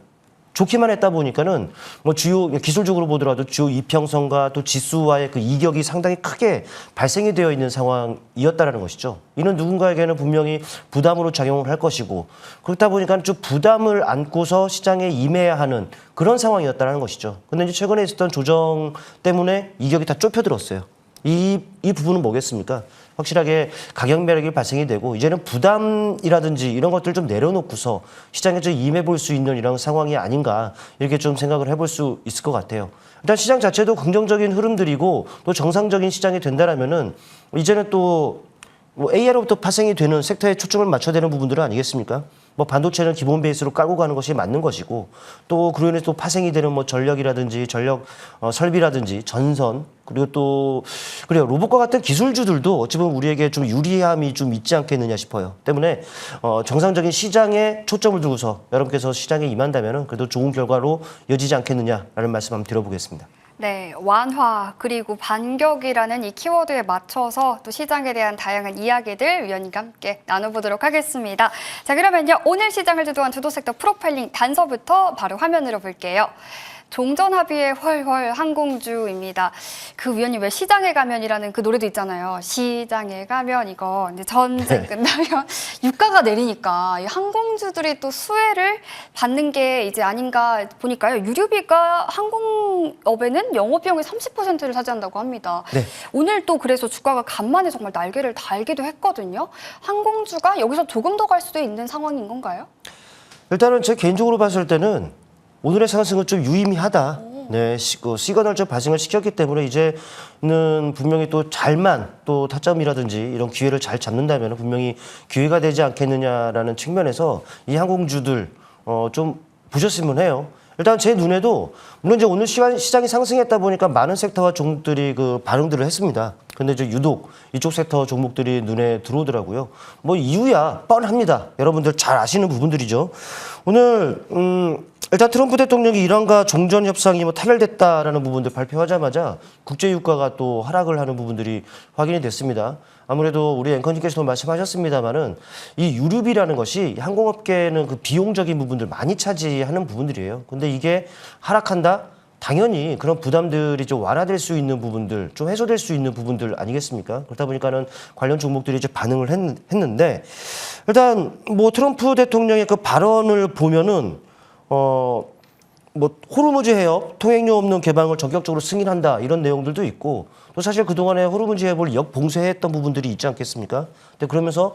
좋기만 했다 보니까는 주요 기술적으로 보더라도 주요 이평선과 또 지수와의 그 이격이 상당히 크게 발생이 되어 있는 상황이었다라는 것이죠. 이는 누군가에게는 분명히 부담으로 작용을 할 것이고, 그렇다 보니까 좀 부담을 안고서 시장에 임해야 하는 그런 상황이었다는 것이죠. 근데 이제 최근에 있었던 조정 때문에 이격이 다 좁혀들었어요. 이 부분은 뭐겠습니까? 확실하게 가격 매력이 발생이 되고, 이제는 부담이라든지 이런 것들 좀 내려놓고서 시장에 좀 임해볼 수 있는 이런 상황이 아닌가, 이렇게 좀 생각을 해볼 수 있을 것 같아요. 일단 시장 자체도 긍정적인 흐름들이고 또 정상적인 시장이 된다라면은 이제는 또 AI로부터 파생이 되는 섹터에 초점을 맞춰야 되는 부분들은 아니겠습니까? 반도체는 기본 베이스로 깔고 가는 것이 맞는 것이고, 또 그로 인해서 또 파생이 되는 전력이라든지 전력 설비라든지 전선, 그리고 로봇과 같은 기술주들도 어찌 보면 우리에게 좀 유리함이 좀 있지 않겠느냐 싶어요. 때문에 정상적인 시장에 초점을 두고서 여러분께서 시장에 임한다면은 그래도 좋은 결과로 이어지지 않겠느냐라는 말씀 한번 드려보겠습니다. 네, 완화 그리고 반격이라는 이 키워드에 맞춰서 또 시장에 대한 다양한 이야기들 위원님과 함께 나눠보도록 하겠습니다. 자, 그러면요, 오늘 시장을 주도한 주도 섹터 프로파일링 단서부터 바로 화면으로 볼게요. 종전 합의의 헐헐 항공주입니다. 그 위원님 왜 시장에 가면이라는 그 노래도 있잖아요. 시장에 가면 이거 이제 전쟁 끝나면 유가가 내리니까 이 항공주들이 또 수혜를 받는 게 이제 아닌가 보니까요. 유류비가 항공업에는 영업비용의 30%를 차지한다고 합니다. 네. 오늘 또 그래서 주가가 간만에 정말 날개를 달기도 했거든요. 항공주가 여기서 조금 더 갈 수도 있는 상황인 건가요? 일단은 제 개인적으로 봤을 때는 오늘의 상승은 좀 유의미하다. 네, 시그널 좀 발생을 시켰기 때문에 이제는 분명히 또 잘만 또 타점이라든지 이런 기회를 잘 잡는다면 분명히 기회가 되지 않겠느냐라는 측면에서 이 항공주들 좀 보셨으면 해요. 일단 제 눈에도 물론 이제 오늘 시장이 상승했다 보니까 많은 섹터와 종목들이 그 반응들을 했습니다. 근데 이제 유독 이쪽 섹터 종목들이 눈에 들어오더라고요. 뭐 이유야 뻔합니다. 여러분들 잘 아시는 부분들이죠. 오늘 일단 트럼프 대통령이 이란과 종전 협상이 뭐 타결됐다라는 부분들 발표하자마자 국제 유가가 또 하락을 하는 부분들이 확인이 됐습니다. 아무래도 우리 앵커님께서도 말씀하셨습니다만은 이 유류비라는 것이 항공업계는 그 비용적인 부분들 많이 차지하는 부분들이에요. 근데 이게 하락한다? 당연히 그런 부담들이 좀 완화될 수 있는 부분들, 좀 해소될 수 있는 부분들 아니겠습니까? 그렇다 보니까는 관련 종목들이 이제 반응을 했는데 일단 뭐 트럼프 대통령의 그 발언을 보면은 뭐 호르무즈 해협 통행료 없는 개방을 전격적으로 승인한다 이런 내용들도 있고 또 사실 그동안에 호르무즈 해협을 역봉쇄했던 부분들이 있지 않겠습니까? 근데 그러면서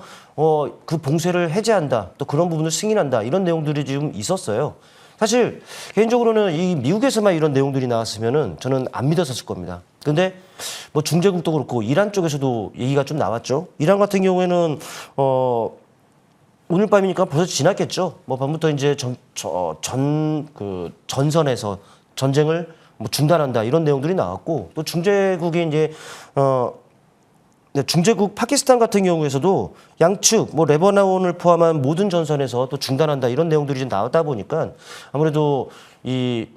그 봉쇄를 해제한다 또 그런 부분을 승인한다 이런 내용들이 좀 있었어요. 사실 개인적으로는 이 미국에서만 이런 내용들이 나왔으면은 저는 안 믿었었을 겁니다. 근데 뭐 중재국도 그렇고 이란 쪽에서도 얘기가 좀 나왔죠. 이란 같은 경우에는 오늘 밤이니까 벌써 지났겠죠. 뭐 밤부터 이제 전선에서 전쟁을 뭐 중단한다 이런 내용들이 나왔고 또 중재국이 이제 중재국 파키스탄 같은 경우에서도 양측 뭐 레바논을 포함한 모든 전선에서 또 중단한다 이런 내용들이 좀 나왔다 보니까 아무래도 이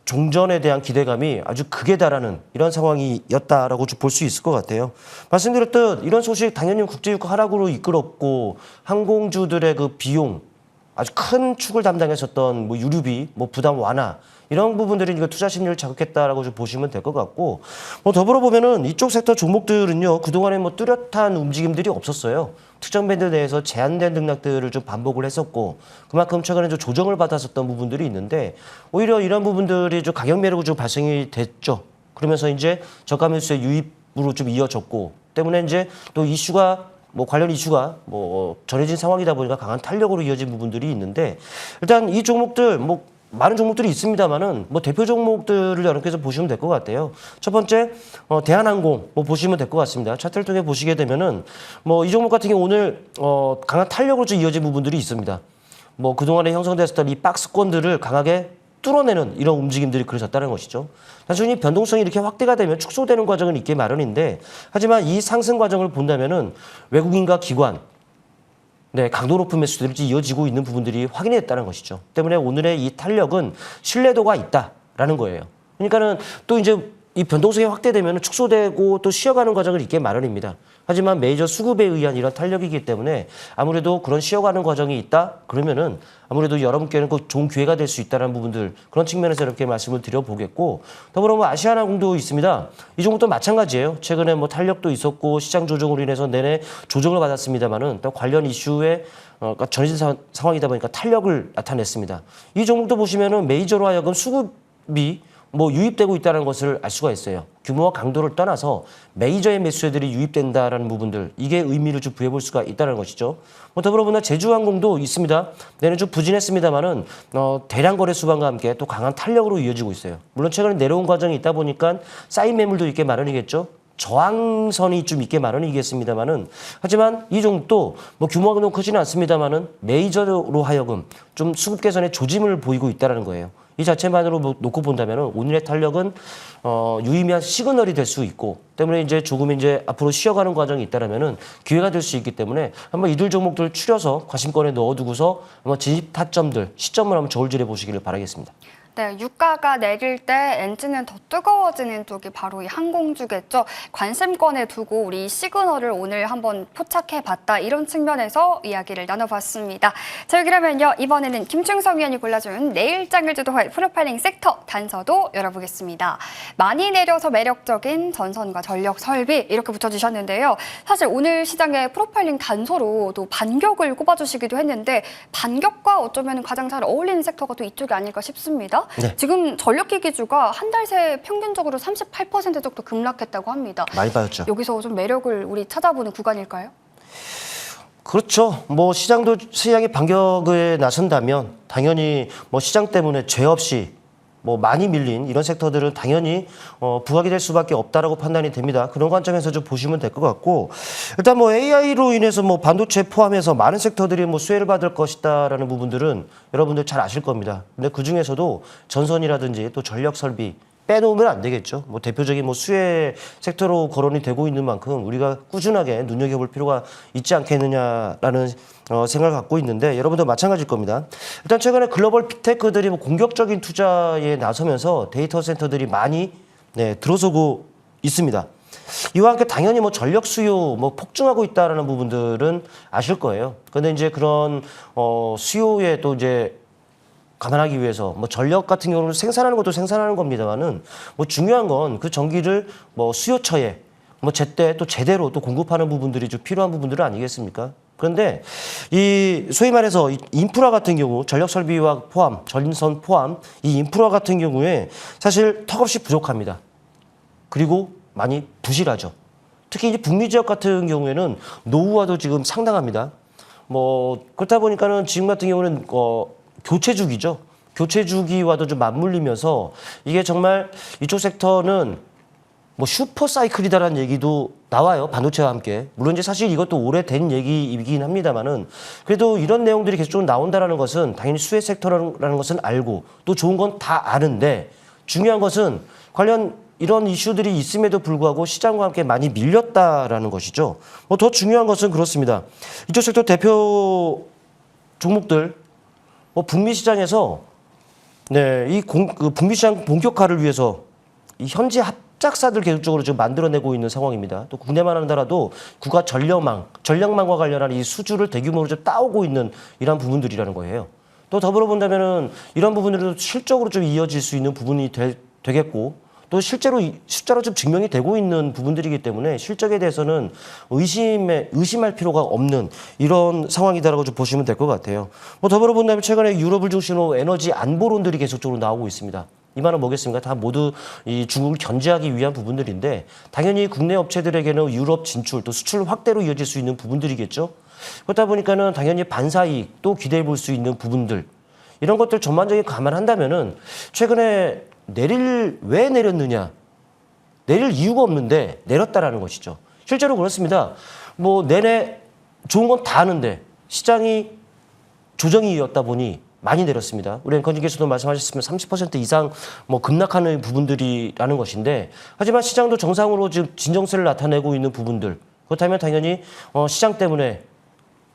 종전에 대한 기대감이 아주 극에 달하는 이런 상황이었다라고 볼 수 있을 것 같아요. 말씀드렸듯 이런 소식 당연히 국제유가 하락으로 이끌었고 항공주들의 그 비용 아주 큰 축을 담당했었던 뭐 유류비, 뭐 부담 완화 이런 부분들이 이거 투자 심리를 자극했다라고 좀 보시면 될 것 같고 뭐 더불어 보면은 이쪽 섹터 종목들은요 그동안에 뭐 뚜렷한 움직임들이 없었어요. 특정 밴드 내에서 제한된 등락들을 좀 반복을 했었고 그만큼 최근에 좀 조정을 받았었던 부분들이 있는데 오히려 이런 부분들이 좀 가격 매력으로 좀 발생이 됐죠. 그러면서 이제 저가 매수의 유입으로 좀 이어졌고 때문에 이제 또 이슈가 뭐 관련 이슈가 뭐 전해진 상황이다 보니까 강한 탄력으로 이어진 부분들이 있는데 일단 이 종목들 뭐 많은 종목들이 있습니다만은 뭐 대표 종목들을 여러분께서 보시면 될 것 같아요. 첫 번째 대한항공 뭐 보시면 될 것 같습니다. 차트를 통해 보시게 되면은 뭐 이 종목 같은 경우 오늘 강한 탄력으로 좀 이어진 부분들이 있습니다. 뭐 그동안에 형성됐었던 이 박스권들을 강하게 뚫어내는 이런 움직임들이 그려졌다는 것이죠. 단순히 변동성이 이렇게 확대가 되면 축소되는 과정은 있기 마련인데 하지만 이 상승 과정을 본다면은 외국인과 기관 강도 높은 매수들이 이어지고 있는 부분들이 확인이 됐다는 것이죠. 때문에 오늘의 이 탄력은 신뢰도가 있다라는 거예요. 그러니까는 또 이제 이 변동성이 확대되면 축소되고 또 쉬어가는 과정을 있게 마련입니다. 하지만 메이저 수급에 의한 이런 탄력이기 때문에 아무래도 그런 쉬어가는 과정이 있다 그러면은 아무래도 여러분께는 그 좋은 기회가 될 수 있다는 부분들 그런 측면에서 이렇게 말씀을 드려보겠고 더불어 뭐 아시아나항공도 있습니다. 이 종목도 마찬가지예요. 최근에 뭐 탄력도 있었고 시장 조정으로 인해서 내내 조정을 받았습니다만은 또 관련 이슈에 전해진 상황이다 보니까 탄력을 나타냈습니다. 이 종목도 보시면은 메이저로 하여금 수급이 뭐 유입되고 있다는 것을 알 수가 있어요. 규모와 강도를 떠나서 메이저의 매수세들이 유입된다라는 부분들 이게 의미를 좀 부여볼 수가 있다는 것이죠. 뭐 더불어보나 제주항공도 있습니다. 내는 좀 부진했습니다만은 대량 거래 수반과 함께 또 강한 탄력으로 이어지고 있어요. 물론 최근에 내려온 과정이 있다 보니까 쌓인 매물도 있게 마련이겠죠. 저항선이 좀 있게 마련이겠습니다만은 하지만 이 종목도 뭐 규모가 너무 크지는 않습니다만은 메이저로 하여금 좀 수급 개선의 조짐을 보이고 있다는 거예요. 이 자체만으로 놓고 본다면 오늘의 탄력은 유의미한 시그널이 될 수 있고 때문에 이제 조금 이제 앞으로 쉬어가는 과정이 있다라면은 기회가 될 수 있기 때문에 한번 이들 종목들 추려서 관심권에 넣어두고서 한번 진입 타점들 시점을 한번 저울질해 보시기를 바라겠습니다. 네, 유가가 내릴 때 엔진은 더 뜨거워지는 쪽이 바로 이 항공주겠죠. 관심권에 두고 우리 시그널을 오늘 한번 포착해봤다. 이런 측면에서 이야기를 나눠봤습니다. 자, 그러면요. 이번에는 김충성 위원이 골라준 내일장을 주도할 프로파일링 섹터 단서도 열어보겠습니다. 많이 내려서 매력적인 전선과 전력 설비 이렇게 붙여주셨는데요. 사실 오늘 시장의 프로파일링 단서로 또 반격을 꼽아주시기도 했는데 반격과 어쩌면 가장 잘 어울리는 섹터가 또 이쪽이 아닐까 싶습니다. 네. 지금 전력기기주가 한 달 새 평균적으로 38% 정도 급락했다고 합니다. 많이 빠졌죠. 여기서 좀 매력을 우리 찾아보는 구간일까요? 그렇죠. 뭐 시장이 반격에 나선다면 당연히 뭐 시장 때문에 죄 없이 뭐 많이 밀린 이런 섹터들은 당연히 부각이 될 수밖에 없다라고 판단이 됩니다. 그런 관점에서 좀 보시면 될 것 같고, 일단 뭐 AI로 인해서 뭐 반도체 포함해서 많은 섹터들이 뭐 수혜를 받을 것이다라는 부분들은 여러분들 잘 아실 겁니다. 근데 그 중에서도 전선이라든지 또 전력 설비 빼놓으면 안 되겠죠. 뭐 대표적인 뭐 수혜 섹터로 거론이 되고 있는 만큼 우리가 꾸준하게 눈여겨볼 필요가 있지 않겠느냐라는 생각을 갖고 있는데, 여러분도 마찬가지일 겁니다. 일단 최근에 글로벌 빅테크들이 뭐 공격적인 투자에 나서면서 데이터 센터들이 많이 들어서고 있습니다. 이와 함께 당연히 뭐 전력 수요 뭐 폭증하고 있다라는 부분들은 아실 거예요. 그런데 이제 그런 수요에 또 이제 감안하기 위해서 뭐 전력 같은 경우는 생산하는 것도 생산하는 겁니다만은 뭐 중요한 건 그 전기를 뭐 수요처에 뭐 제때 또 제대로 또 공급하는 부분들이 좀 필요한 부분들은 아니겠습니까? 그런데 이 소위 말해서 이 인프라 같은 경우 전력 설비와 포함, 전선 포함 이 인프라 같은 경우에 사실 턱없이 부족합니다. 그리고 많이 부실하죠. 특히 이제 북미 지역 같은 경우에는 노후화도 지금 상당합니다. 뭐 그렇다 보니까는 지금 같은 경우는 교체 주기죠. 교체 주기와도 좀 맞물리면서 이게 정말 이쪽 섹터는 뭐 슈퍼 사이클이다라는 얘기도 나와요. 반도체와 함께. 물론 이제 사실 이것도 오래된 얘기이긴 합니다만은 그래도 이런 내용들이 계속 좀 나온다라는 것은 당연히 수혜 섹터라는 것은 알고 또 좋은 건 다 아는데, 중요한 것은 관련 이런 이슈들이 있음에도 불구하고 시장과 함께 많이 밀렸다라는 것이죠. 뭐 더 중요한 것은 그렇습니다. 이쪽 섹터 대표 종목들 뭐 북미 시장에서 그 북미 시장 본격화를 위해서 이 현지 합작사들 계속적으로 지금 만들어내고 있는 상황입니다. 또 국내만 하더라도 국가 전력망과 관련한 이 수주를 대규모로 좀 따오고 있는 이러한 부분들이라는 거예요. 또 더불어 본다면은 이런 부분들도 실적으로 좀 이어질 수 있는 부분이 되겠고, 또 실제로 숫자로 좀 증명이 되고 있는 부분들이기 때문에 실적에 대해서는 의심할 필요가 없는 이런 상황이다라고 좀 보시면 될 것 같아요. 뭐 더불어 본다면 최근에 유럽을 중심으로 에너지 안보론들이 계속적으로 나오고 있습니다. 이 말은 뭐겠습니까? 다 모두 이 중국을 견제하기 위한 부분들인데, 당연히 국내 업체들에게는 유럽 진출 또 수출 확대로 이어질 수 있는 부분들이겠죠. 그렇다 보니까는 당연히 반사이익 또 기대해 볼 수 있는 부분들, 이런 것들 전반적인 감안한다면은 최근에 왜 내렸느냐? 내릴 이유가 없는데 내렸다라는 것이죠. 실제로 그렇습니다. 뭐 내내 좋은 건 다 아는데 시장이 조정이었다 보니 많이 내렸습니다. 우리 앵커님께서도 말씀하셨으면 30% 이상 뭐 급락하는 부분들이라는 것인데, 하지만 시장도 정상으로 지금 진정세를 나타내고 있는 부분들, 그렇다면 당연히 시장 때문에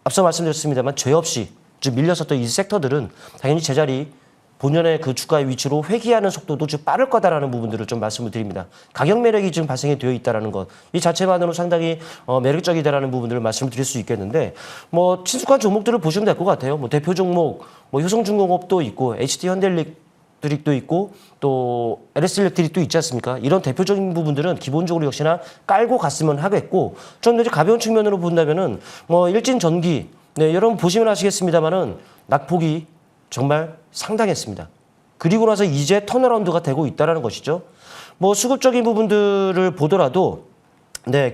앞서 말씀드렸습니다만 죄 없이 좀 밀렸었던 이 섹터들은 당연히 제자리 본연의 그 주가의 위치로 회귀하는 속도도 좀 빠를 거다라는 부분들을 좀 말씀을 드립니다. 가격 매력이 지금 발생이 되어 있다는 것, 이 자체만으로 상당히 매력적이다라는 부분들을 말씀을 드릴 수 있겠는데, 뭐 친숙한 종목들을 보시면 될 것 같아요. 뭐 대표 종목, 뭐 효성중공업도 있고, HD 현대일렉도 있고, 또 LS일렉트릭도 있지 않습니까? 이런 대표적인 부분들은 기본적으로 역시나 깔고 갔으면 하겠고, 좀 더 가벼운 측면으로 본다면은 뭐 일진전기, 여러분 보시면 아시겠습니다만은 낙폭이 정말 상당했습니다. 그리고 나서 이제 턴어라운드가 되고 있다는 것이죠. 뭐 수급적인 부분들을 보더라도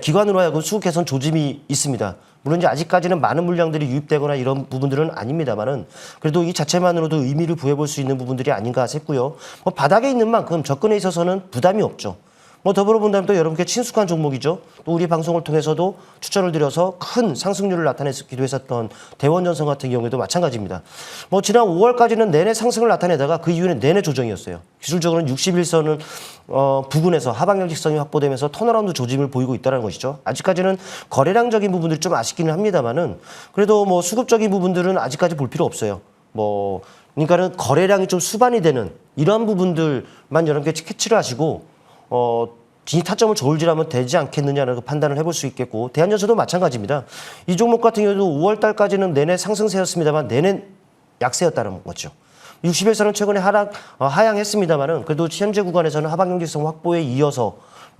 기관으로 하여금 수급 개선 조짐이 있습니다. 물론 이제 아직까지는 많은 물량들이 유입되거나 이런 부분들은 아닙니다만은 그래도 이 자체만으로도 의미를 부여볼 수 있는 부분들이 아닌가 싶고요. 뭐 바닥에 있는 만큼 접근에 있어서는 부담이 없죠. 뭐 더불어 본다면 또 여러분께 친숙한 종목이죠. 또 우리 방송을 통해서도 추천을 드려서 큰 상승률을 나타내기도 했었던 대원전선 같은 경우에도 마찬가지입니다. 뭐 지난 5월까지는 내내 상승을 나타내다가 그 이후에는 내내 조정이었어요. 기술적으로는 61선을 부근에서 하방력 직선이 확보되면서 턴어라운드 조짐을 보이고 있다는 것이죠. 아직까지는 거래량적인 부분들이 좀 아쉽기는 합니다만은 그래도 뭐 수급적인 부분들은 아직까지 볼 필요 없어요. 뭐 그러니까는 거래량이 좀 수반이 되는 이러한 부분들만 여러분께 캐치를 하시고 진입 타점을 저울질하면 되지 않겠느냐는 그 판단을 해볼 수 있겠고 대한전선도 마찬가지입니다. 이 종목 같은 경우도 5월 달까지는 내내 상승세였습니다만 내내 약세였다는 거죠. 60일선은 최근에 하향했습니다만은 그래도 현재 구간에서는 하방 경직성 확보에 이어서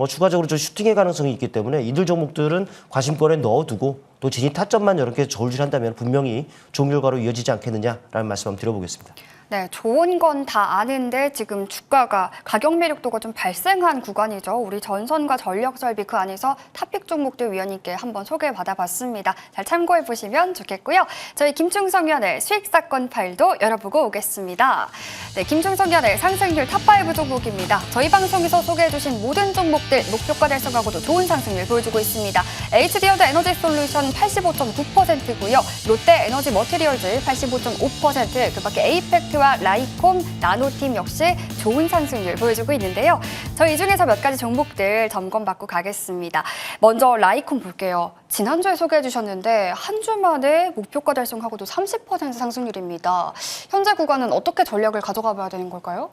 추가적으로 좀 슈팅의 가능성이 있기 때문에 이들 종목들은 관심권에 넣어두고 또 진입 타점만 이렇게 저울질한다면 분명히 좋은 결과로 이어지지 않겠느냐라는 말씀 한번 드려보겠습니다. 네, 좋은 건 다 아는데 지금 주가가 가격 매력도가 좀 발생한 구간이죠. 우리 전선과 전력설비 그 안에서 탑픽 종목들 위원님께 한번 소개받아봤습니다. 잘 참고해 보시면 좋겠고요. 저희 김충성 위원의 수익사건 파일도 열어보고 오겠습니다. 네, 김충성 위원의 상승률 탑5 종목입니다. 저희 방송에서 소개해주신 모든 종목들 목표가 달성하고도 좋은 상승률 보여주고 있습니다. HD어드 에너지 솔루션 85.9%고요. 롯데 에너지 머티리얼즈 85.5%, 그 밖에 에이펙트 와 라이콤, 나노팀 역시 좋은 상승률 보여주고 있는데요. 저희 이 중에서 몇 가지 종목들 점검받고 가겠습니다. 먼저 라이콤 볼게요. 지난주에 소개해 주셨는데 한 주 만에 목표가 달성하고도 30% 상승률입니다. 현재 구간은 어떻게 전략을 가져가 봐야 되는 걸까요?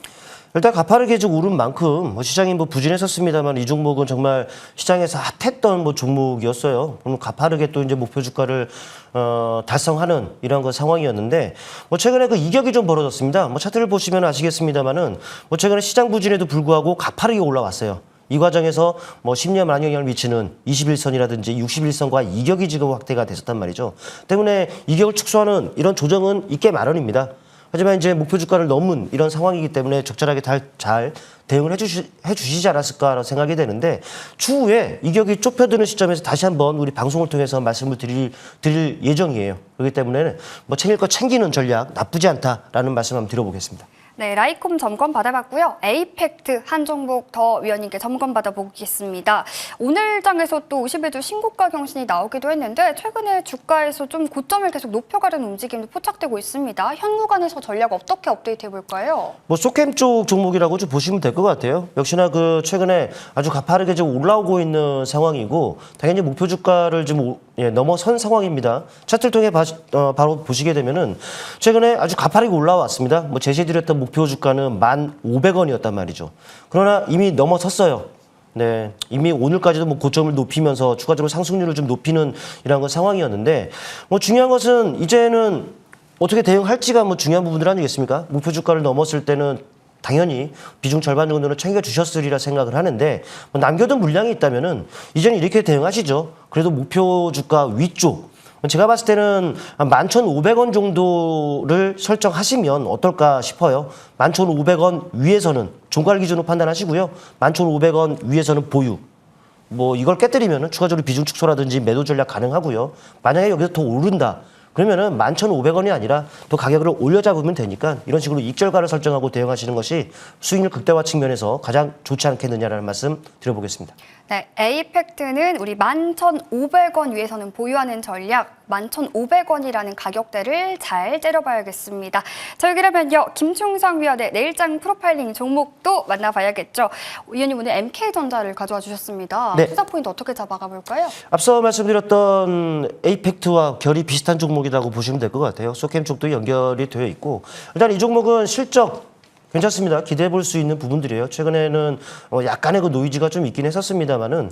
일단 가파르게 좀 오른 만큼 시장이 부진했었습니다만 이 종목은 정말 시장에서 핫했던 종목이었어요. 오늘 가파르게 또 이제 목표 주가를 달성하는 이런 상황이었는데 최근에 그 이격이 좀 벌어졌습니다. 차트를 보시면 아시겠습니다만은 최근에 시장 부진에도 불구하고 가파르게 올라왔어요. 이 과정에서 심리에 많은 영향을 미치는 21선이라든지 61선과 이격이 지금 확대가 됐었단 말이죠. 때문에 이격을 축소하는 이런 조정은 있게 마련입니다. 하지만 이제 목표 주가를 넘은 이런 상황이기 때문에 적절하게 잘 대응을 해주시지 않았을까라는 생각이 되는데 추후에 이격이 좁혀드는 시점에서 다시 한번 우리 방송을 통해서 말씀을 드릴 예정이에요. 그렇기 때문에 챙길 거 챙기는 전략 나쁘지 않다라는 말씀 한번 드려보겠습니다. 네, 라이콤 점검 받아봤고요. 에이펙트 한 종목 더 위원님께 점검 받아보겠습니다. 오늘 장에서 또 50일주 신고가 경신이 나오기도 했는데 최근에 주가에서 좀 고점을 계속 높여가려는 움직임도 포착되고 있습니다. 현 구간에서 전략 어떻게 업데이트 해볼까요? 소캠 쪽 종목이라고 좀 보시면 될 것 같아요. 역시나 최근에 아주 가파르게 좀 올라오고 있는 상황이고 당연히 목표 주가를 좀 넘어선 상황입니다. 차트를 통해 바로 보시게 되면은 최근에 아주 가파르게 올라왔습니다. 제시드렸던 목표 주가는 1,500원이었단 말이죠. 그러나 이미 넘어섰어요. 네, 이미 오늘까지도 고점을 높이면서 추가적으로 상승률을 좀 높이는 이런 상황이었는데 중요한 것은 이제는 어떻게 대응할지가 중요한 부분들 아니겠습니까? 목표 주가를 넘었을 때는 당연히 비중 절반 정도는 챙겨주셨으리라 생각을 하는데 남겨둔 물량이 있다면은 이제는 이렇게 대응하시죠. 그래도 목표 주가 위쪽 제가 봤을 때는 11,500원 정도를 설정하시면 어떨까 싶어요. 11,500원 위에서는 종가 기준으로 판단하시고요. 11,500원 위에서는 보유. 이걸 깨뜨리면 추가적으로 비중 축소라든지 매도 전략 가능하고요. 만약에 여기서 더 오른다. 그러면은 11,500원이 아니라 또 가격을 올려 잡으면 되니까 이런 식으로 익절가를 설정하고 대응하시는 것이 수익률 극대화 측면에서 가장 좋지 않겠느냐라는 말씀 드려보겠습니다. 네, 에이펙트는 우리 11,500원 위에서는 보유하는 전략 11,500원이라는 가격대를 잘 때려봐야겠습니다. 저희 그러면요, 김충성 위원의 내일장 프로파일링 종목도 만나봐야겠죠. 위원님 오늘 MK전자를 가져와 주셨습니다. 네. 투자 포인트 어떻게 잡아가 볼까요? 앞서 말씀드렸던 에이펙트와 결이 비슷한 종목이라고 보시면 될 것 같아요. 소캠 쪽도 연결이 되어 있고 일단 이 종목은 실적 괜찮습니다. 기대해 볼 수 있는 부분들이에요. 최근에는 약간의 노이즈가 좀 있긴 했었습니다만은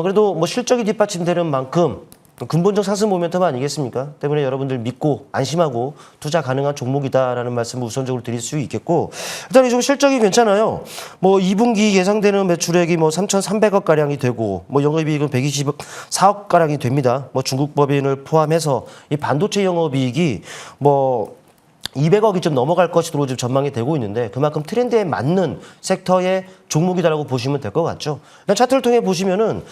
그래도 실적이 뒷받침되는 만큼 근본적 상승 모멘텀 아니겠습니까? 때문에 여러분들 믿고 안심하고 투자 가능한 종목이다라는 말씀을 우선적으로 드릴 수 있겠고 일단 이 종목 실적이 괜찮아요. 2분기 예상되는 매출액이 3,300억 가량이 되고 영업이익은 124억 가량이 됩니다. 중국 법인을 포함해서 이 반도체 영업이익이 200억이 좀 넘어갈 것으로 좀 전망이 되고 있는데 그만큼 트렌드에 맞는 섹터의 종목이다라고 보시면 될 것 같죠. 차트를 통해 보시면은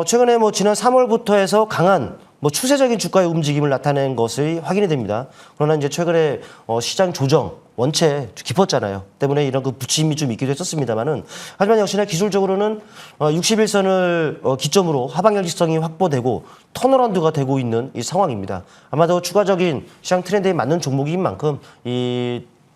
최근에 지난 3월부터 해서 강한 추세적인 주가의 움직임을 나타낸 것이 확인이 됩니다. 그러나 이제 최근에 시장 조정 원체 깊었잖아요. 때문에 이런 부침이 좀 있기도 했었습니다만은 하지만 역시나 기술적으로는 61선을 기점으로 하방 열직성이 확보되고 턴어라운드가 되고 있는 이 상황입니다. 아마도 추가적인 시장 트렌드에 맞는 종목인 만큼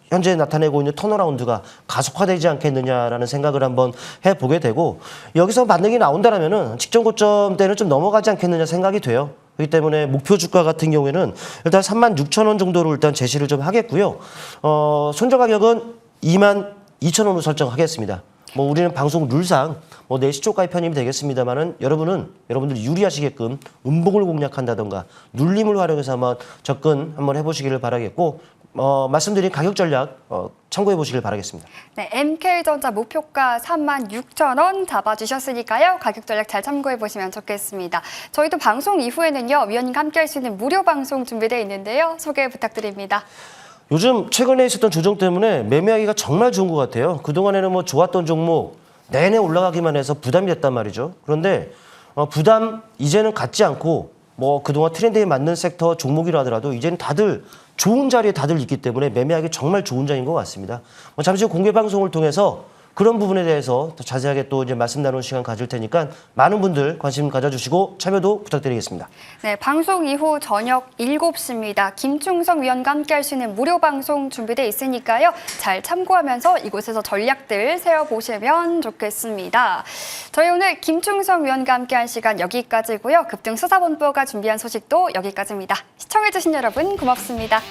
현재 나타내고 있는 턴어라운드가 가속화되지 않겠느냐라는 생각을 한번 해보게 되고 여기서 반등이 나온다라면은 직전 고점 때는 좀 넘어가지 않겠느냐 생각이 돼요. 그렇기 때문에 목표 주가 같은 경우에는 일단 36,000원 정도로 일단 제시를 좀 하겠고요. 손절 가격은 22,000원으로 설정하겠습니다. 뭐 우리는 방송 룰상 내 시초가에 편입이 되겠습니다만은 여러분들이 유리하시게끔 음봉을 공략한다던가 눌림을 활용해서 한번 접근 한번 해보시기를 바라겠고 말씀드린 가격 전략 참고해 보시길 바라겠습니다. 네, MK전자 목표가 36,000원 잡아주셨으니까요. 가격 전략 잘 참고해 보시면 좋겠습니다. 저희도 방송 이후에는요. 위원님과 함께 할 수 있는 무료 방송 준비되어 있는데요. 소개 부탁드립니다. 요즘 최근에 있었던 조정 때문에 매매하기가 정말 좋은 것 같아요. 그동안에는 뭐 좋았던 종목 내내 올라가기만 해서 부담이 됐단 말이죠. 그런데 부담 이제는 갖지 않고 뭐 그동안 트렌드에 맞는 섹터 종목이라 하더라도 이제는 다들 좋은 자리에 다들 있기 때문에 매매하기 정말 좋은 자리인 것 같습니다. 잠시 후 공개 방송을 통해서 그런 부분에 대해서 더 자세하게 또 이제 말씀 나누는 시간 가질 테니까 많은 분들 관심 가져주시고 참여도 부탁드리겠습니다. 네, 방송 이후 저녁 7시입니다. 김충성 위원과 함께 할 수 있는 무료 방송 준비되어 있으니까요. 잘 참고하면서 이곳에서 전략들 세워보시면 좋겠습니다. 저희 오늘 김충성 위원과 함께 한 시간 여기까지고요. 급등수사본부가 준비한 소식도 여기까지입니다. 시청해주신 여러분 고맙습니다.